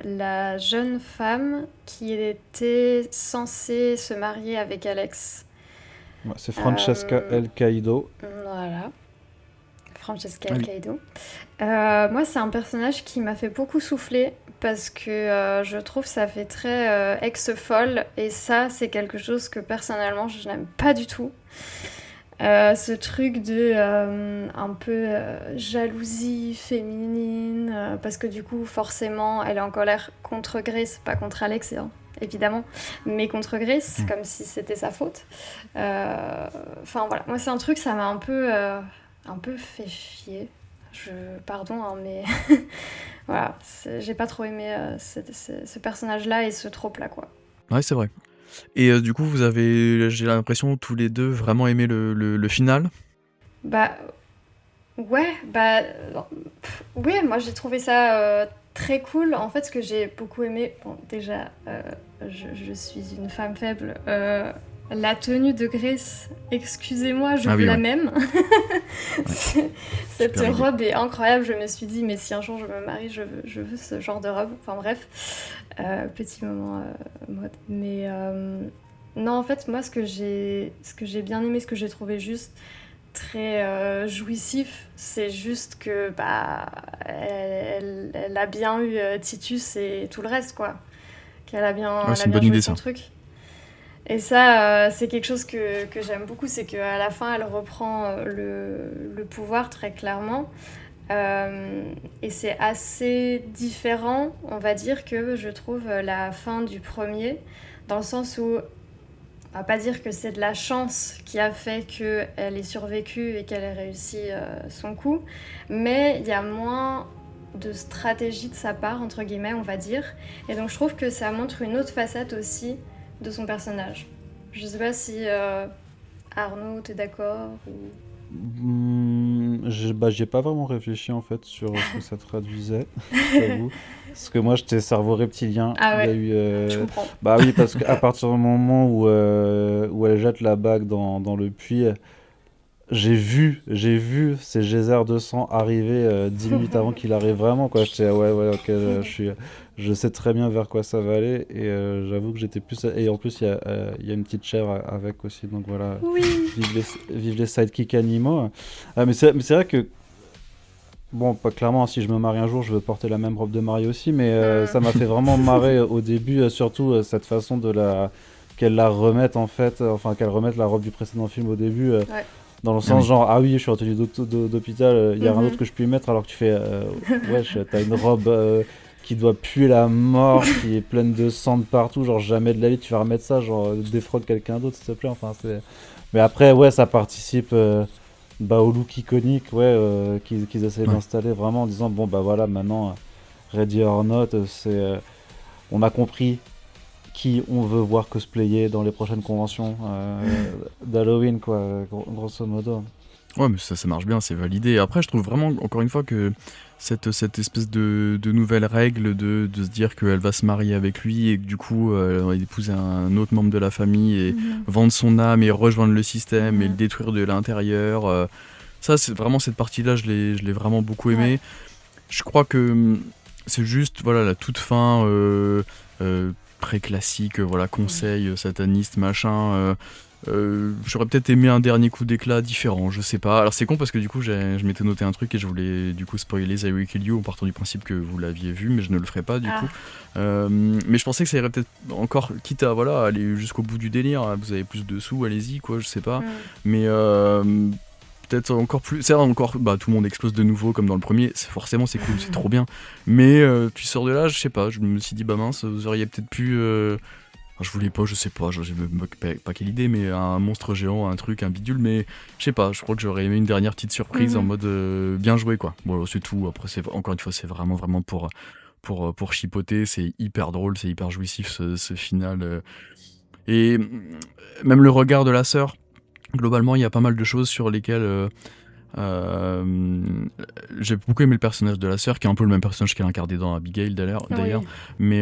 Speaker 2: la jeune femme qui était censée se marier avec Alex.
Speaker 3: Ouais, c'est Francesca
Speaker 2: Euh,
Speaker 3: El Caído.
Speaker 2: voilà, Francesca
Speaker 1: Ah
Speaker 2: El
Speaker 1: oui.
Speaker 2: Caído. Moi, c'est un personnage qui m'a fait beaucoup souffler parce que je trouve ça fait très ex-folle et ça, c'est quelque chose que personnellement, je n'aime pas du tout. Ce truc de un peu jalousie féminine, parce que du coup, forcément, elle est en colère contre Grace, pas contre Alex, hein, évidemment, mais contre Grace,
Speaker 1: Mm.
Speaker 2: comme si c'était sa faute. Enfin voilà, moi c'est un truc, ça m'a un peu fait chier. Pardon, hein, mais voilà, j'ai pas trop aimé ce personnage-là et ce trope-là, quoi.
Speaker 1: Ouais, c'est vrai. Et du coup, vous avez, j'ai l'impression, tous les deux vraiment aimé le final.
Speaker 2: Bah ouais, oui, moi j'ai trouvé ça très cool. En fait, ce que j'ai beaucoup aimé, bon, déjà, je suis une femme faible. La tenue de Grace, excusez-moi, je
Speaker 1: Ah
Speaker 2: veux
Speaker 1: oui,
Speaker 2: la
Speaker 1: ouais.
Speaker 2: même.
Speaker 1: Ouais.
Speaker 2: Cette
Speaker 1: Super idée.
Speaker 2: robe est incroyable. Je me suis dit, mais si un jour je me marie, je veux ce genre de robe. Enfin bref, petit moment mode. Mais non, en fait, moi, ce que j'ai bien aimé, ce que j'ai trouvé juste très jouissif, c'est juste que bah elle a bien eu Titus et tout le reste, quoi. Qu'elle a bien,
Speaker 1: Ouais,
Speaker 2: elle
Speaker 1: c'est
Speaker 2: a
Speaker 1: une
Speaker 2: bien
Speaker 1: bonne
Speaker 2: joué
Speaker 1: idée
Speaker 2: son
Speaker 1: ça.
Speaker 2: truc. Et ça, c'est quelque chose que j'aime beaucoup, c'est qu'à la fin, elle reprend le pouvoir très clairement. Et c'est assez différent, on va dire, que je trouve la fin du premier, dans le sens où on va pas dire que c'est de la chance qui a fait qu'elle ait survécu et qu'elle ait réussi son coup, mais il y a moins de stratégie de sa part, entre guillemets, on va dire. Et donc je trouve que ça montre une autre facette aussi de son personnage. Je sais pas si Arnaud, t'es d'accord ou...
Speaker 3: J'ai pas vraiment réfléchi en fait sur ce que ça traduisait, je t'avoue. Parce que moi j'étais cerveau reptilien.
Speaker 2: Ah
Speaker 3: Il y a
Speaker 2: ouais,
Speaker 3: eu.
Speaker 2: je comprends.
Speaker 3: Bah oui, parce qu'à partir du moment où elle jette la bague dans le puits, j'ai vu ces geysers de sang arriver 10 minutes avant qu'il arrive vraiment, quoi. J'étais, ah ouais, ouais, ok, je sais très bien vers quoi ça va aller. Et j'avoue que j'étais plus. Et en plus, il y a une petite chair avec aussi, donc voilà.
Speaker 2: Oui.
Speaker 3: Vive les sidekicks animaux. Mais c'est vrai que, bon, pas clairement, si je me marie un jour, je veux porter la même robe de mariée aussi, mais ça m'a fait vraiment marrer au début, surtout cette façon qu'elle la remette en fait, enfin qu'elle remette la robe du précédent film au début.
Speaker 2: Ouais.
Speaker 3: Dans le
Speaker 1: Ah
Speaker 3: sens
Speaker 1: oui.
Speaker 3: genre, ah oui, je suis en tenue d'hôpital, il y a rien d'autre
Speaker 2: Mhm.
Speaker 3: que je puis mettre, alors que tu fais, wesh, t'as une robe qui doit puer la mort, qui est pleine de sang de partout, genre jamais de la vie tu vas remettre ça, genre défroque quelqu'un d'autre s'il te plaît, enfin c'est... Mais après, ouais, ça participe au look iconique, ouais, qu'ils essaient
Speaker 1: Ouais.
Speaker 3: d'installer vraiment en disant, bon bah voilà, maintenant, Ready or Not, on a compris qui on veut voir cosplayer dans les prochaines conventions d'Halloween, quoi, grosso modo.
Speaker 1: Ouais, mais ça marche bien, c'est validé. Après, je trouve vraiment, encore une fois, que cette espèce de nouvelle règle de se dire qu'elle va se marier avec lui et que du coup, elle va épouser un autre membre de la famille et
Speaker 2: Mhm.
Speaker 1: vendre son âme et rejoindre le système et le
Speaker 2: Mhm.
Speaker 1: détruire de l'intérieur. Ça, c'est vraiment cette partie-là, je l'ai vraiment beaucoup
Speaker 2: Ouais.
Speaker 1: aimé. Je crois que c'est juste voilà la toute fin très classique, voilà conseil sataniste machin. J'aurais peut-être aimé un dernier coup d'éclat différent, je sais pas. Alors c'est con parce que du coup je m'étais noté un truc et je voulais du coup spoiler I Will Kill You en partant du principe que vous l'aviez vu, mais je ne le ferai pas du
Speaker 2: Ah.
Speaker 1: coup. Mais je pensais que ça irait peut-être encore, quitte à voilà aller jusqu'au bout du délire. Vous avez plus de sous, allez-y quoi, je sais pas.
Speaker 2: Mm.
Speaker 1: Mais peut-être encore plus. C'est encore, tout le monde explose de nouveau comme dans le premier. Forcément, c'est cool, c'est trop bien. Mais tu sors de là, je sais pas. Je me suis dit, bah mince, vous auriez peut-être pu. Enfin, je voulais pas, je sais pas, j'ai même pas quelle idée, mais un monstre géant, un truc, un bidule. Mais je sais pas, je crois que j'aurais aimé une dernière petite surprise en
Speaker 2: Mhm.
Speaker 1: mode bien joué quoi. Bon, c'est tout. Après, encore une fois, c'est vraiment pour chipoter. C'est hyper drôle, c'est hyper jouissif ce final. Et même le regard de la sœur. Globalement, il y a pas mal de choses sur lesquelles euh, j'ai beaucoup aimé le personnage de la sœur, qui est un peu le même personnage qu'elle incarnait dans Abigail d'ailleurs.
Speaker 2: Oui.
Speaker 1: Mais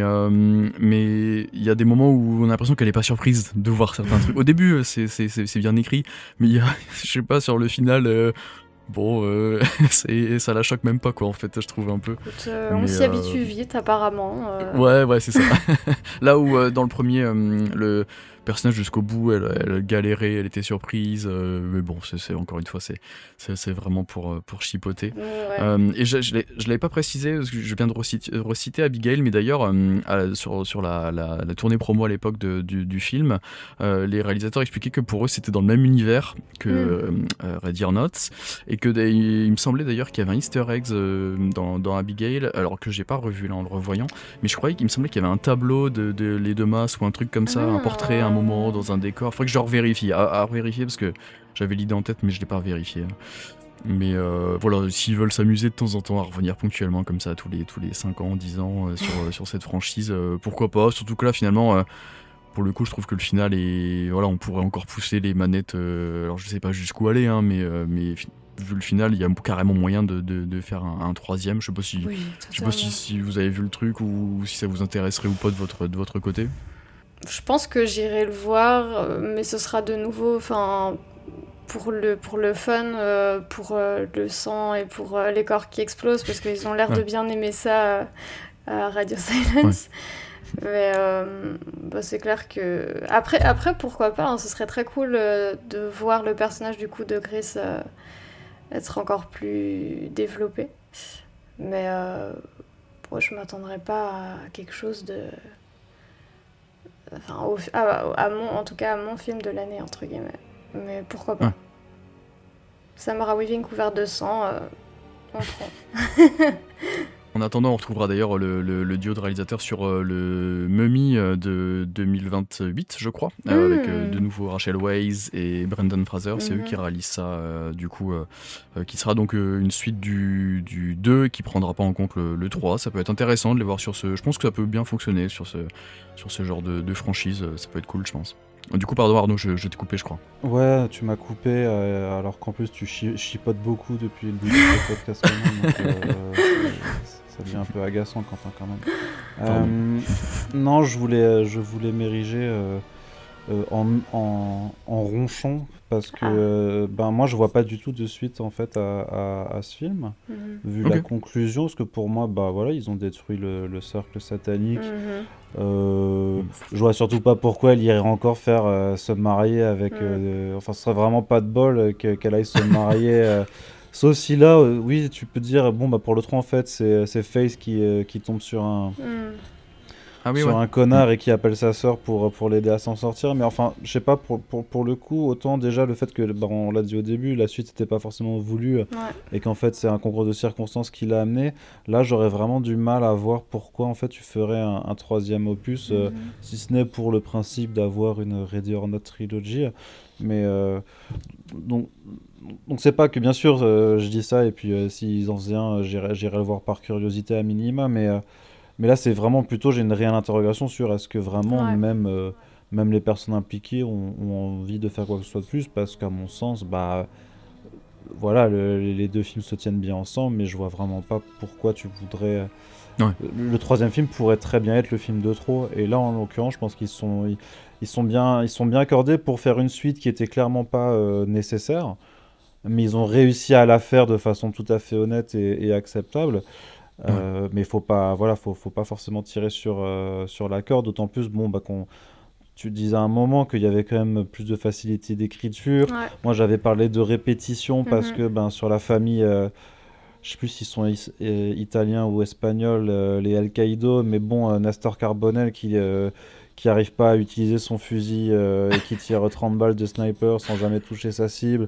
Speaker 1: il y a des moments où on a l'impression qu'elle est pas surprise de voir certains trucs. Au début, c'est bien écrit, mais il y a, je sais pas, sur le final, ça la choque même pas quoi. En fait, je trouve un peu.
Speaker 2: Écoute, on
Speaker 1: Mais
Speaker 2: s'y habitue vite, apparemment.
Speaker 1: ouais, c'est ça. Là où dans le premier, le personnage jusqu'au bout, elle galérait, elle était surprise, mais bon, encore une fois, c'est vraiment pour chipoter.
Speaker 2: Ouais.
Speaker 1: Et je l'avais pas précisé, parce que je viens de reciter Abigail, mais d'ailleurs, sur la tournée promo à l'époque du film, les réalisateurs expliquaient que pour eux, c'était dans le même univers que Ready or Not, et que il me semblait d'ailleurs qu'il y avait un easter egg dans Abigail, alors que j'ai pas revu là en le revoyant, mais je croyais qu'il me semblait qu'il y avait un tableau de les deux masses ou un truc comme ça, un portrait, un moment dans un décor. Faudrait que je revérifie, à vérifier parce que j'avais l'idée en tête, mais je l'ai pas vérifié. Mais voilà, s'ils veulent s'amuser de temps en temps à revenir ponctuellement comme ça tous les 5 ans, 10 ans sur cette franchise, pourquoi pas. Surtout que là finalement, pour le coup, je trouve que le final est... Voilà, on pourrait encore pousser les manettes, alors je sais pas jusqu'où aller, hein, mais vu le final, il y a carrément moyen de faire un troisième. Je sais pas si,
Speaker 2: Oui,
Speaker 1: je sais pas
Speaker 2: totalement.
Speaker 1: si vous avez vu le truc ou si ça vous intéresserait ou pas de votre côté.
Speaker 2: Je pense que j'irai le voir, mais ce sera de nouveau, enfin, pour le fun, pour le sang et pour les corps qui explosent, parce qu'ils ont l'air de
Speaker 1: Ouais.
Speaker 2: bien aimer ça à Radio Silence. Mais c'est clair que... Après, pourquoi pas, hein, ce serait très cool de voir le personnage du coup de Gris être encore plus développé. Mais bon, je m'attendrais pas à quelque chose de... Enfin, en tout cas, à mon film de l'année, entre guillemets. Mais pourquoi pas.
Speaker 1: Ouais.
Speaker 2: Samara Weaving couverte de sang, on prend.
Speaker 1: En attendant, on retrouvera d'ailleurs le duo de réalisateurs sur le Mummy de 2028, je crois, avec de nouveau Rachel Weisz et Brendan Fraser. C'est eux qui réalisent ça, du coup, qui sera donc une suite du 2 et qui prendra pas en compte le 3. Ça peut être intéressant de les voir sur ce... Je pense que ça peut bien fonctionner sur ce genre de franchise. Ça peut être cool, je pense. Du coup, pardon Arnaud, je t'ai coupé, je crois.
Speaker 3: Ouais, tu m'as coupé, alors qu'en plus tu chipotes beaucoup depuis le début du podcast quand même, donc ça devient un peu agaçant Quentin quand même.
Speaker 1: Pardon.
Speaker 3: Non, je voulais m'ériger en ronchon parce que moi je vois pas du tout de suite en fait à ce film, vu la
Speaker 1: Ok.
Speaker 3: conclusion, parce que pour moi voilà, ils ont détruit le cercle satanique. Je vois surtout pas pourquoi elle irait encore faire se marier avec. Enfin, ce serait vraiment pas de bol qu'elle aille se marier. Sauf si là, oui, tu peux dire, bon, bah pour le 3, en fait, c'est Face qui tombe sur
Speaker 1: Ah oui,
Speaker 3: sur
Speaker 1: ouais.
Speaker 3: un connard et qui appelle sa sœur pour l'aider à s'en sortir. Mais enfin, je sais pas, pour le coup, autant déjà le fait que, bah, on l'a dit au début, la suite n'était pas forcément voulue
Speaker 2: Ouais.
Speaker 3: et qu'en fait c'est un concours de circonstances qui l'a amené. Là, j'aurais vraiment du mal à voir pourquoi en fait tu ferais un troisième opus, si ce n'est pour le principe d'avoir une Ready or Not trilogy. Mais donc, donc c'est pas que bien sûr je dis ça et puis s'ils en faisaient un, j'irais le voir par curiosité à minima, mais là c'est vraiment plutôt j'ai une réelle interrogation sur est-ce que vraiment
Speaker 2: Ouais.
Speaker 3: même les personnes impliquées ont envie de faire quoi que ce soit de plus, parce qu'à mon sens bah voilà, les deux films se tiennent bien ensemble, mais je vois vraiment pas pourquoi tu voudrais.
Speaker 1: Ouais.
Speaker 3: Le troisième film pourrait très bien être le film de trop, et là en l'occurrence, je pense ils sont bien accordés pour faire une suite qui était clairement pas nécessaire, mais ils ont réussi à la faire de façon tout à fait honnête et acceptable. Mais faut pas, voilà, faut pas forcément tirer sur la corde, d'autant plus bon bah tu disais à un moment qu'il y avait quand même plus de facilité d'écriture.
Speaker 2: Ouais.
Speaker 3: Moi, j'avais parlé de répétition parce que ben, sur la famille, je sais plus s'ils sont italiens ou espagnols, les El Caïdo, mais bon, Nestor Carbonell qui arrive pas à utiliser son fusil et qui tire 30 balles de sniper sans jamais toucher sa cible.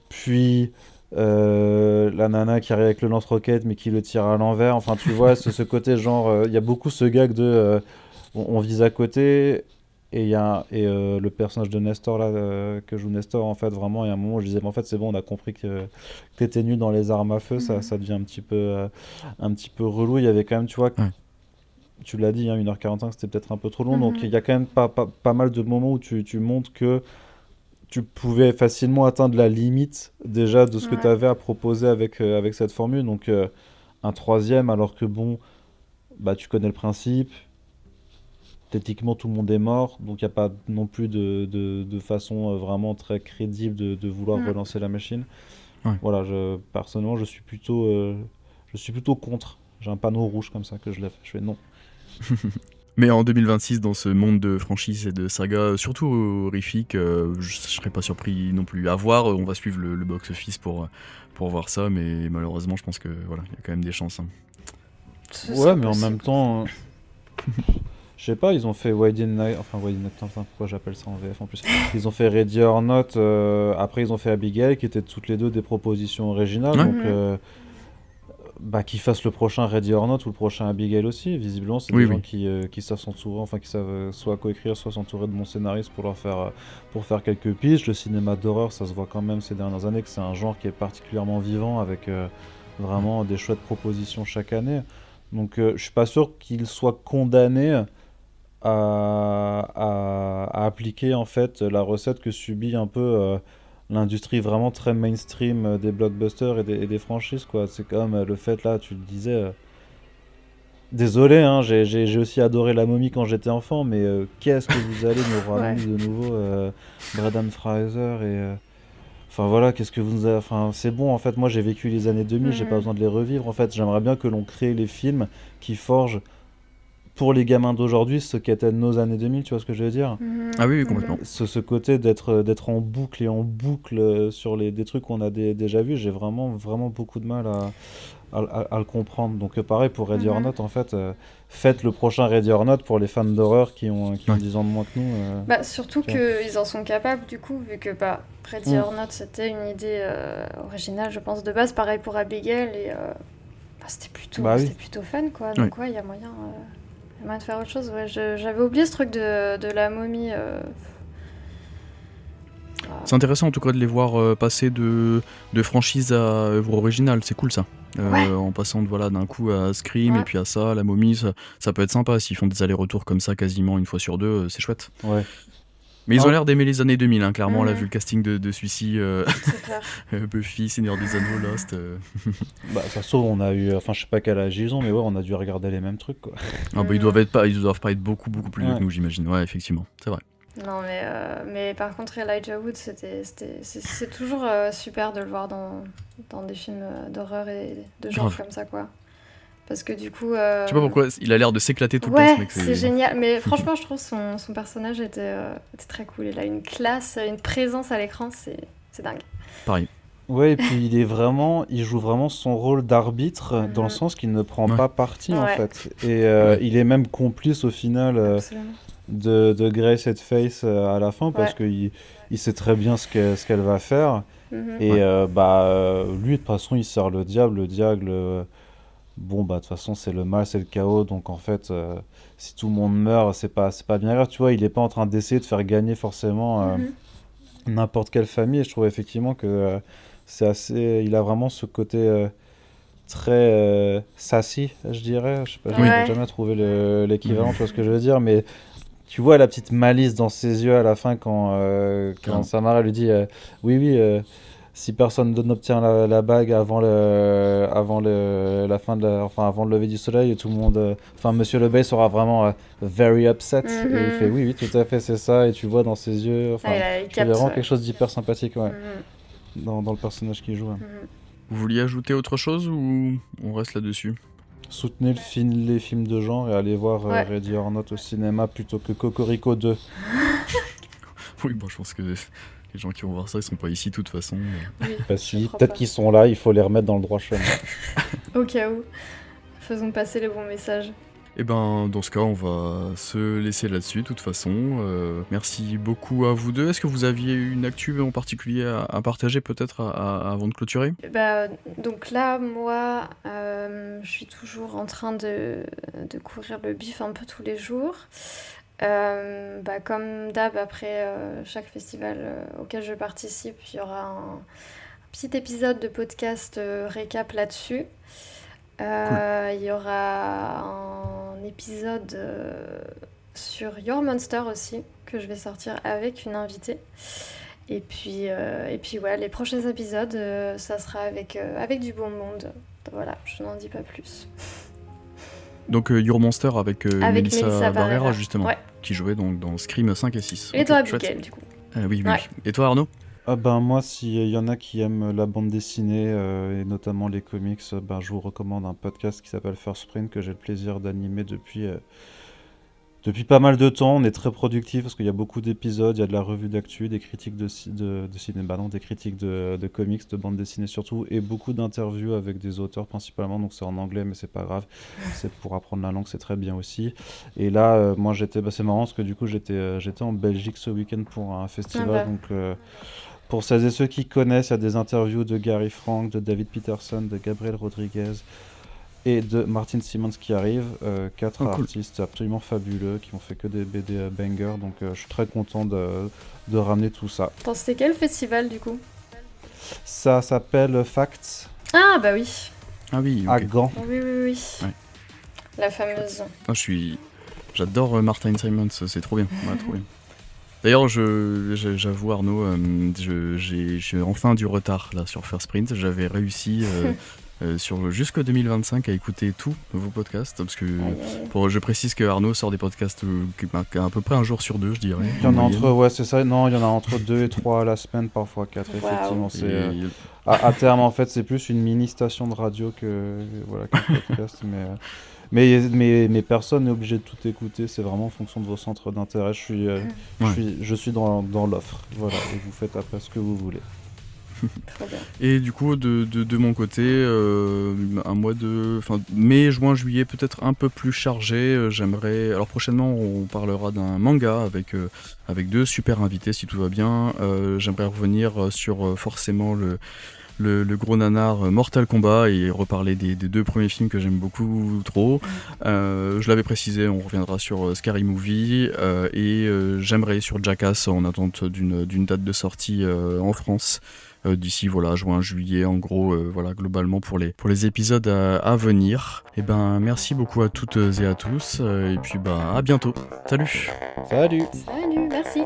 Speaker 3: Puis la nana qui arrive avec le lance-roquette mais qui le tire à l'envers. Enfin, tu vois, ce côté genre, il y a beaucoup ce gag de on vise à côté. Et le personnage de Nestor là, que joue Nestor, en fait, vraiment, il y a un moment où je disais, mais en fait, c'est bon, on a compris que t'étais nul dans les armes à feu, ça devient un petit peu relou. Il y avait quand même, tu vois,
Speaker 1: Ouais.
Speaker 3: tu l'as dit, hein, 1h45, c'était peut-être un peu trop long, donc il y a quand même pas mal de moments où tu montres que tu pouvais facilement atteindre la limite déjà de ce que
Speaker 2: Ouais.
Speaker 3: tu avais à proposer avec cette formule. Donc un troisième, alors que bon, bah, tu connais le principe. Techniquement, tout le monde est mort, donc il n'y a pas non plus de façon vraiment très crédible de vouloir relancer la machine.
Speaker 1: Ouais.
Speaker 3: Voilà, personnellement, je suis plutôt contre. J'ai un panneau rouge comme ça que je lève. Je fais non.
Speaker 1: Mais en 2026, dans ce monde de franchises et de sagas, surtout horrifiques, je serais pas surpris non plus. À voir, on va suivre le box-office pour voir ça, mais malheureusement, je pense que voilà, il y a quand même des chances. Hein.
Speaker 3: Ouais, mais en même temps, je sais pas, ils ont fait Waiting Night, enfin Waiting Night, pourquoi j'appelle ça en VF en plus. Ils ont fait Ready or Not, après ils ont fait Abigail, qui étaient toutes les deux des propositions originales,
Speaker 1: Ouais.
Speaker 3: donc bah, qu'ils fassent le prochain Ready or Not ou le prochain Abigail aussi. Visiblement, c'est
Speaker 1: Oui,
Speaker 3: des
Speaker 1: oui.
Speaker 3: gens qui savent s'entourer, enfin qui savent soit coécrire, soit s'entourer de bons scénaristes pour faire quelques piges. Le cinéma d'horreur, ça se voit quand même ces dernières années que c'est un genre qui est particulièrement vivant, avec vraiment des chouettes propositions chaque année. Donc je suis pas sûr qu'ils soient condamnés à appliquer en fait la recette que subit un peu l'industrie vraiment très mainstream des blockbusters et des franchises, quoi. C'est comme le fait, là, tu le disais, désolé, hein, j'ai aussi adoré La Momie quand j'étais enfant, mais qu'est-ce que vous allez nous ramener de nouveau Brendan Fraser et enfin voilà, qu'est-ce que vous avez... Enfin, c'est bon, en fait, moi j'ai vécu les années 2000, j'ai pas besoin de les revivre. En fait, j'aimerais bien que l'on crée les films qui forgent pour les gamins d'aujourd'hui ce qu'étaient nos années 2000, tu vois ce que je veux dire?
Speaker 1: Ah oui, complètement.
Speaker 3: Ce côté d'être en boucle et en boucle sur des trucs qu'on a déjà vus, j'ai vraiment beaucoup de mal à le comprendre. Donc pareil pour Ready or Not, en fait, faites le prochain Ready or Not pour les fans d'horreur qui ont 10 ans de moins que nous.
Speaker 2: Bah, surtout
Speaker 3: tu vois.
Speaker 2: qu'ils en sont capables, du coup, vu que bah, Ready or Not, c'était une idée originale, je pense, de base. Pareil pour Abigail, et bah, c'était plutôt fun, quoi. Donc ouais, il y a moyen de faire autre chose. Ouais, j'avais oublié ce truc de la momie.
Speaker 1: C'est intéressant en tout cas de les voir passer de franchise à œuvre originale, c'est cool ça. En passant d'un coup à Scream et puis à ça, La Momie, ça peut être sympa. S'ils font des allers-retours comme ça quasiment une fois sur deux, c'est chouette.
Speaker 3: Ouais.
Speaker 1: Mais ils ont l'air d'aimer les années 2000, hein, clairement. On l'a vu le casting de celui-ci,
Speaker 2: C'est clair.
Speaker 1: Buffy, Seigneur des Anneaux, Lost.
Speaker 3: Bah, ça se trouve, on a eu, enfin, je sais pas quel âge ils ont, mais ouais, on a dû regarder les mêmes trucs, quoi.
Speaker 1: Ah bah ils doivent pas être beaucoup plus vieux que nous, j'imagine. Ouais, effectivement, c'est vrai.
Speaker 2: Non, mais par contre, Elijah Wood, c'est toujours super de le voir dans des films d'horreur et de genre comme ça, quoi. Parce que du coup...
Speaker 1: Je sais pas pourquoi, il a l'air de s'éclater tout le temps, ce mec.
Speaker 2: C'est génial. Mais franchement, je trouve son personnage était très cool. Il a une classe, une présence à l'écran, c'est dingue.
Speaker 1: Pareil.
Speaker 3: Ouais, et puis il joue vraiment son rôle d'arbitre dans le sens qu'il ne prend
Speaker 1: Ouais.
Speaker 3: pas parti en
Speaker 2: Ouais.
Speaker 3: fait. Et
Speaker 1: Ouais.
Speaker 3: il est même complice au final
Speaker 2: Absolument.
Speaker 3: de Grace et de Faith à la fin parce
Speaker 2: Ouais.
Speaker 3: qu'il sait très bien ce qu'elle va faire.
Speaker 2: Mhm.
Speaker 3: Et
Speaker 1: Ouais.
Speaker 3: lui, de toute façon, il sert le diable. Le diable, bon, bah, de toute façon, c'est le mal, c'est le chaos. Donc, en fait, si tout le monde meurt, c'est pas bien grave. Tu vois, il est pas en train d'essayer de faire gagner forcément
Speaker 2: Mhm.
Speaker 3: n'importe quelle famille. Et je trouve effectivement que c'est assez. Il a vraiment ce côté très sassy, je dirais. Je sais pas,
Speaker 1: Oui.
Speaker 3: j'arrive
Speaker 2: Ouais.
Speaker 3: jamais à trouver l'équivalent, tu vois ce que je veux dire. Mais tu vois la petite malice dans ses yeux à la fin quand
Speaker 1: Carrément.
Speaker 3: Samara lui dit oui, oui, si personne n'obtient la bague la fin enfin, avant le lever du soleil, tout le monde, enfin, Monsieur Lebey sera vraiment very upset. Et il fait
Speaker 2: Mhm.
Speaker 3: oui, oui, tout à fait, c'est ça. Et tu vois dans ses yeux,
Speaker 2: Ah,
Speaker 3: enfin,
Speaker 2: il
Speaker 3: je trouve
Speaker 2: capte,
Speaker 3: vraiment
Speaker 2: ouais.
Speaker 3: quelque chose d'hyper sympathique, ouais,
Speaker 2: Mhm.
Speaker 3: dans le personnage qu'il joue. Ouais.
Speaker 2: Mhm.
Speaker 1: Vous vouliez ajouter autre chose ou on reste là-dessus?
Speaker 3: Soutenez les films de genre et allez voir
Speaker 2: Ouais.
Speaker 3: Ready or Not au cinéma plutôt que Cocorico 2.
Speaker 1: Oui, bon, je pense que les gens qui vont voir ça, ils sont pas ici de toute façon.
Speaker 2: Oui,
Speaker 3: Bah
Speaker 2: je
Speaker 3: si,
Speaker 2: crois
Speaker 3: peut-être
Speaker 2: pas.
Speaker 3: qu'ils sont là, il faut les remettre dans le droit chemin.
Speaker 2: Au cas où. Faisons passer les bons messages.
Speaker 1: Et ben, dans ce cas, on va se laisser là-dessus, de toute façon. Merci beaucoup à vous deux. Est-ce que vous aviez une actu en particulier à partager, peut-être, avant de clôturer?
Speaker 2: Bah, donc là, moi, je suis toujours en train de courir le bif un peu tous les jours. Bah, comme d'hab, après chaque festival auquel je participe, il y aura un petit épisode de podcast récap là-dessus. Il y aura un épisode sur Your Monster aussi, que je vais sortir avec une invitée. Et puis ouais, les prochains épisodes, ça sera avec du bon monde. Voilà, je n'en dis pas plus.
Speaker 1: Donc, Your Monster avec
Speaker 2: Avec
Speaker 1: Melissa
Speaker 2: Melissa
Speaker 1: Barrera,
Speaker 2: Barrera,
Speaker 1: justement,
Speaker 2: ouais.
Speaker 1: qui jouait donc dans Scream 5 et 6.
Speaker 2: Et
Speaker 1: Ok,
Speaker 2: toi,
Speaker 1: chouette.
Speaker 2: Abigail, du coup.
Speaker 1: Oui, oui,
Speaker 2: Ouais.
Speaker 1: oui. Et toi, Arnaud?
Speaker 3: Ah ben moi, s'il y en a qui aiment la bande dessinée et notamment les comics, ben, je vous recommande un podcast qui s'appelle First Print que j'ai le plaisir d'animer depuis pas mal de temps. On est très productif parce qu'il y a beaucoup d'épisodes, il y a de la revue d'actu, des critiques de cinéma, non, des critiques de comics, de bande dessinée surtout, et beaucoup d'interviews avec des auteurs principalement. Donc c'est en anglais, mais c'est pas grave. C'est pour apprendre la langue, c'est très bien aussi. Et là, moi c'est marrant parce que du coup j'étais en Belgique ce week-end pour un festival,
Speaker 2: Ah bah.
Speaker 3: donc pour celles et ceux qui connaissent, il y a des interviews de Gary Frank, de David Peterson, de Gabriel Rodriguez et de Martin Simmons qui arrivent. 4
Speaker 1: Oh, cool.
Speaker 3: artistes absolument fabuleux qui ont fait que des BD bangers. Donc je suis très content de ramener tout ça.
Speaker 2: Attends, c'était quel festival, du coup?
Speaker 3: Ça s'appelle Facts
Speaker 2: Ah, bah oui.
Speaker 1: Ah oui,
Speaker 3: à
Speaker 1: ok.
Speaker 3: Gand.
Speaker 2: Oui, oui, oui.
Speaker 1: Ouais.
Speaker 2: La fameuse.
Speaker 1: Ah, j'adore Martin Simons, c'est trop bien. Ouais, trop bien. D'ailleurs, j'avoue, Arnaud, j'ai enfin du retard là sur First Print. J'avais réussi jusqu'en 2025 à écouter tous vos podcasts. Parce que je précise que Arnaud sort des podcasts à peu près un jour sur deux, je dirais.
Speaker 3: Il y en a
Speaker 1: moyenne.
Speaker 3: ouais, c'est ça. Non, il y en a entre 2 et 3 à la semaine, parfois 4,
Speaker 2: Waouh.
Speaker 3: effectivement. C'est,
Speaker 1: Et-
Speaker 3: à terme, en fait, c'est plus une mini-station de radio qu'un podcast. Mais personne n'est obligé de tout écouter. C'est vraiment en fonction de vos centres d'intérêt. Je suis dans l'offre. Voilà, et vous faites après ce que vous voulez.
Speaker 2: Trop bien.
Speaker 1: Et du coup, de mon côté, un mois mai, juin, juillet, peut-être un peu plus chargé. J'aimerais. Alors prochainement, on parlera d'un manga avec 2 super invités, si tout va bien. J'aimerais revenir sur forcément le gros nanar Mortal Kombat et reparler des 2 premiers films que j'aime beaucoup trop. Je l'avais précisé, on reviendra sur Scary Movie et j'aimerais sur Jackass en attente d'une date de sortie en France. D'ici juin, juillet, en gros, globalement pour les épisodes à venir. Et ben merci beaucoup à toutes et à tous, et puis à bientôt. Salut!
Speaker 3: Salut!
Speaker 2: Salut, merci.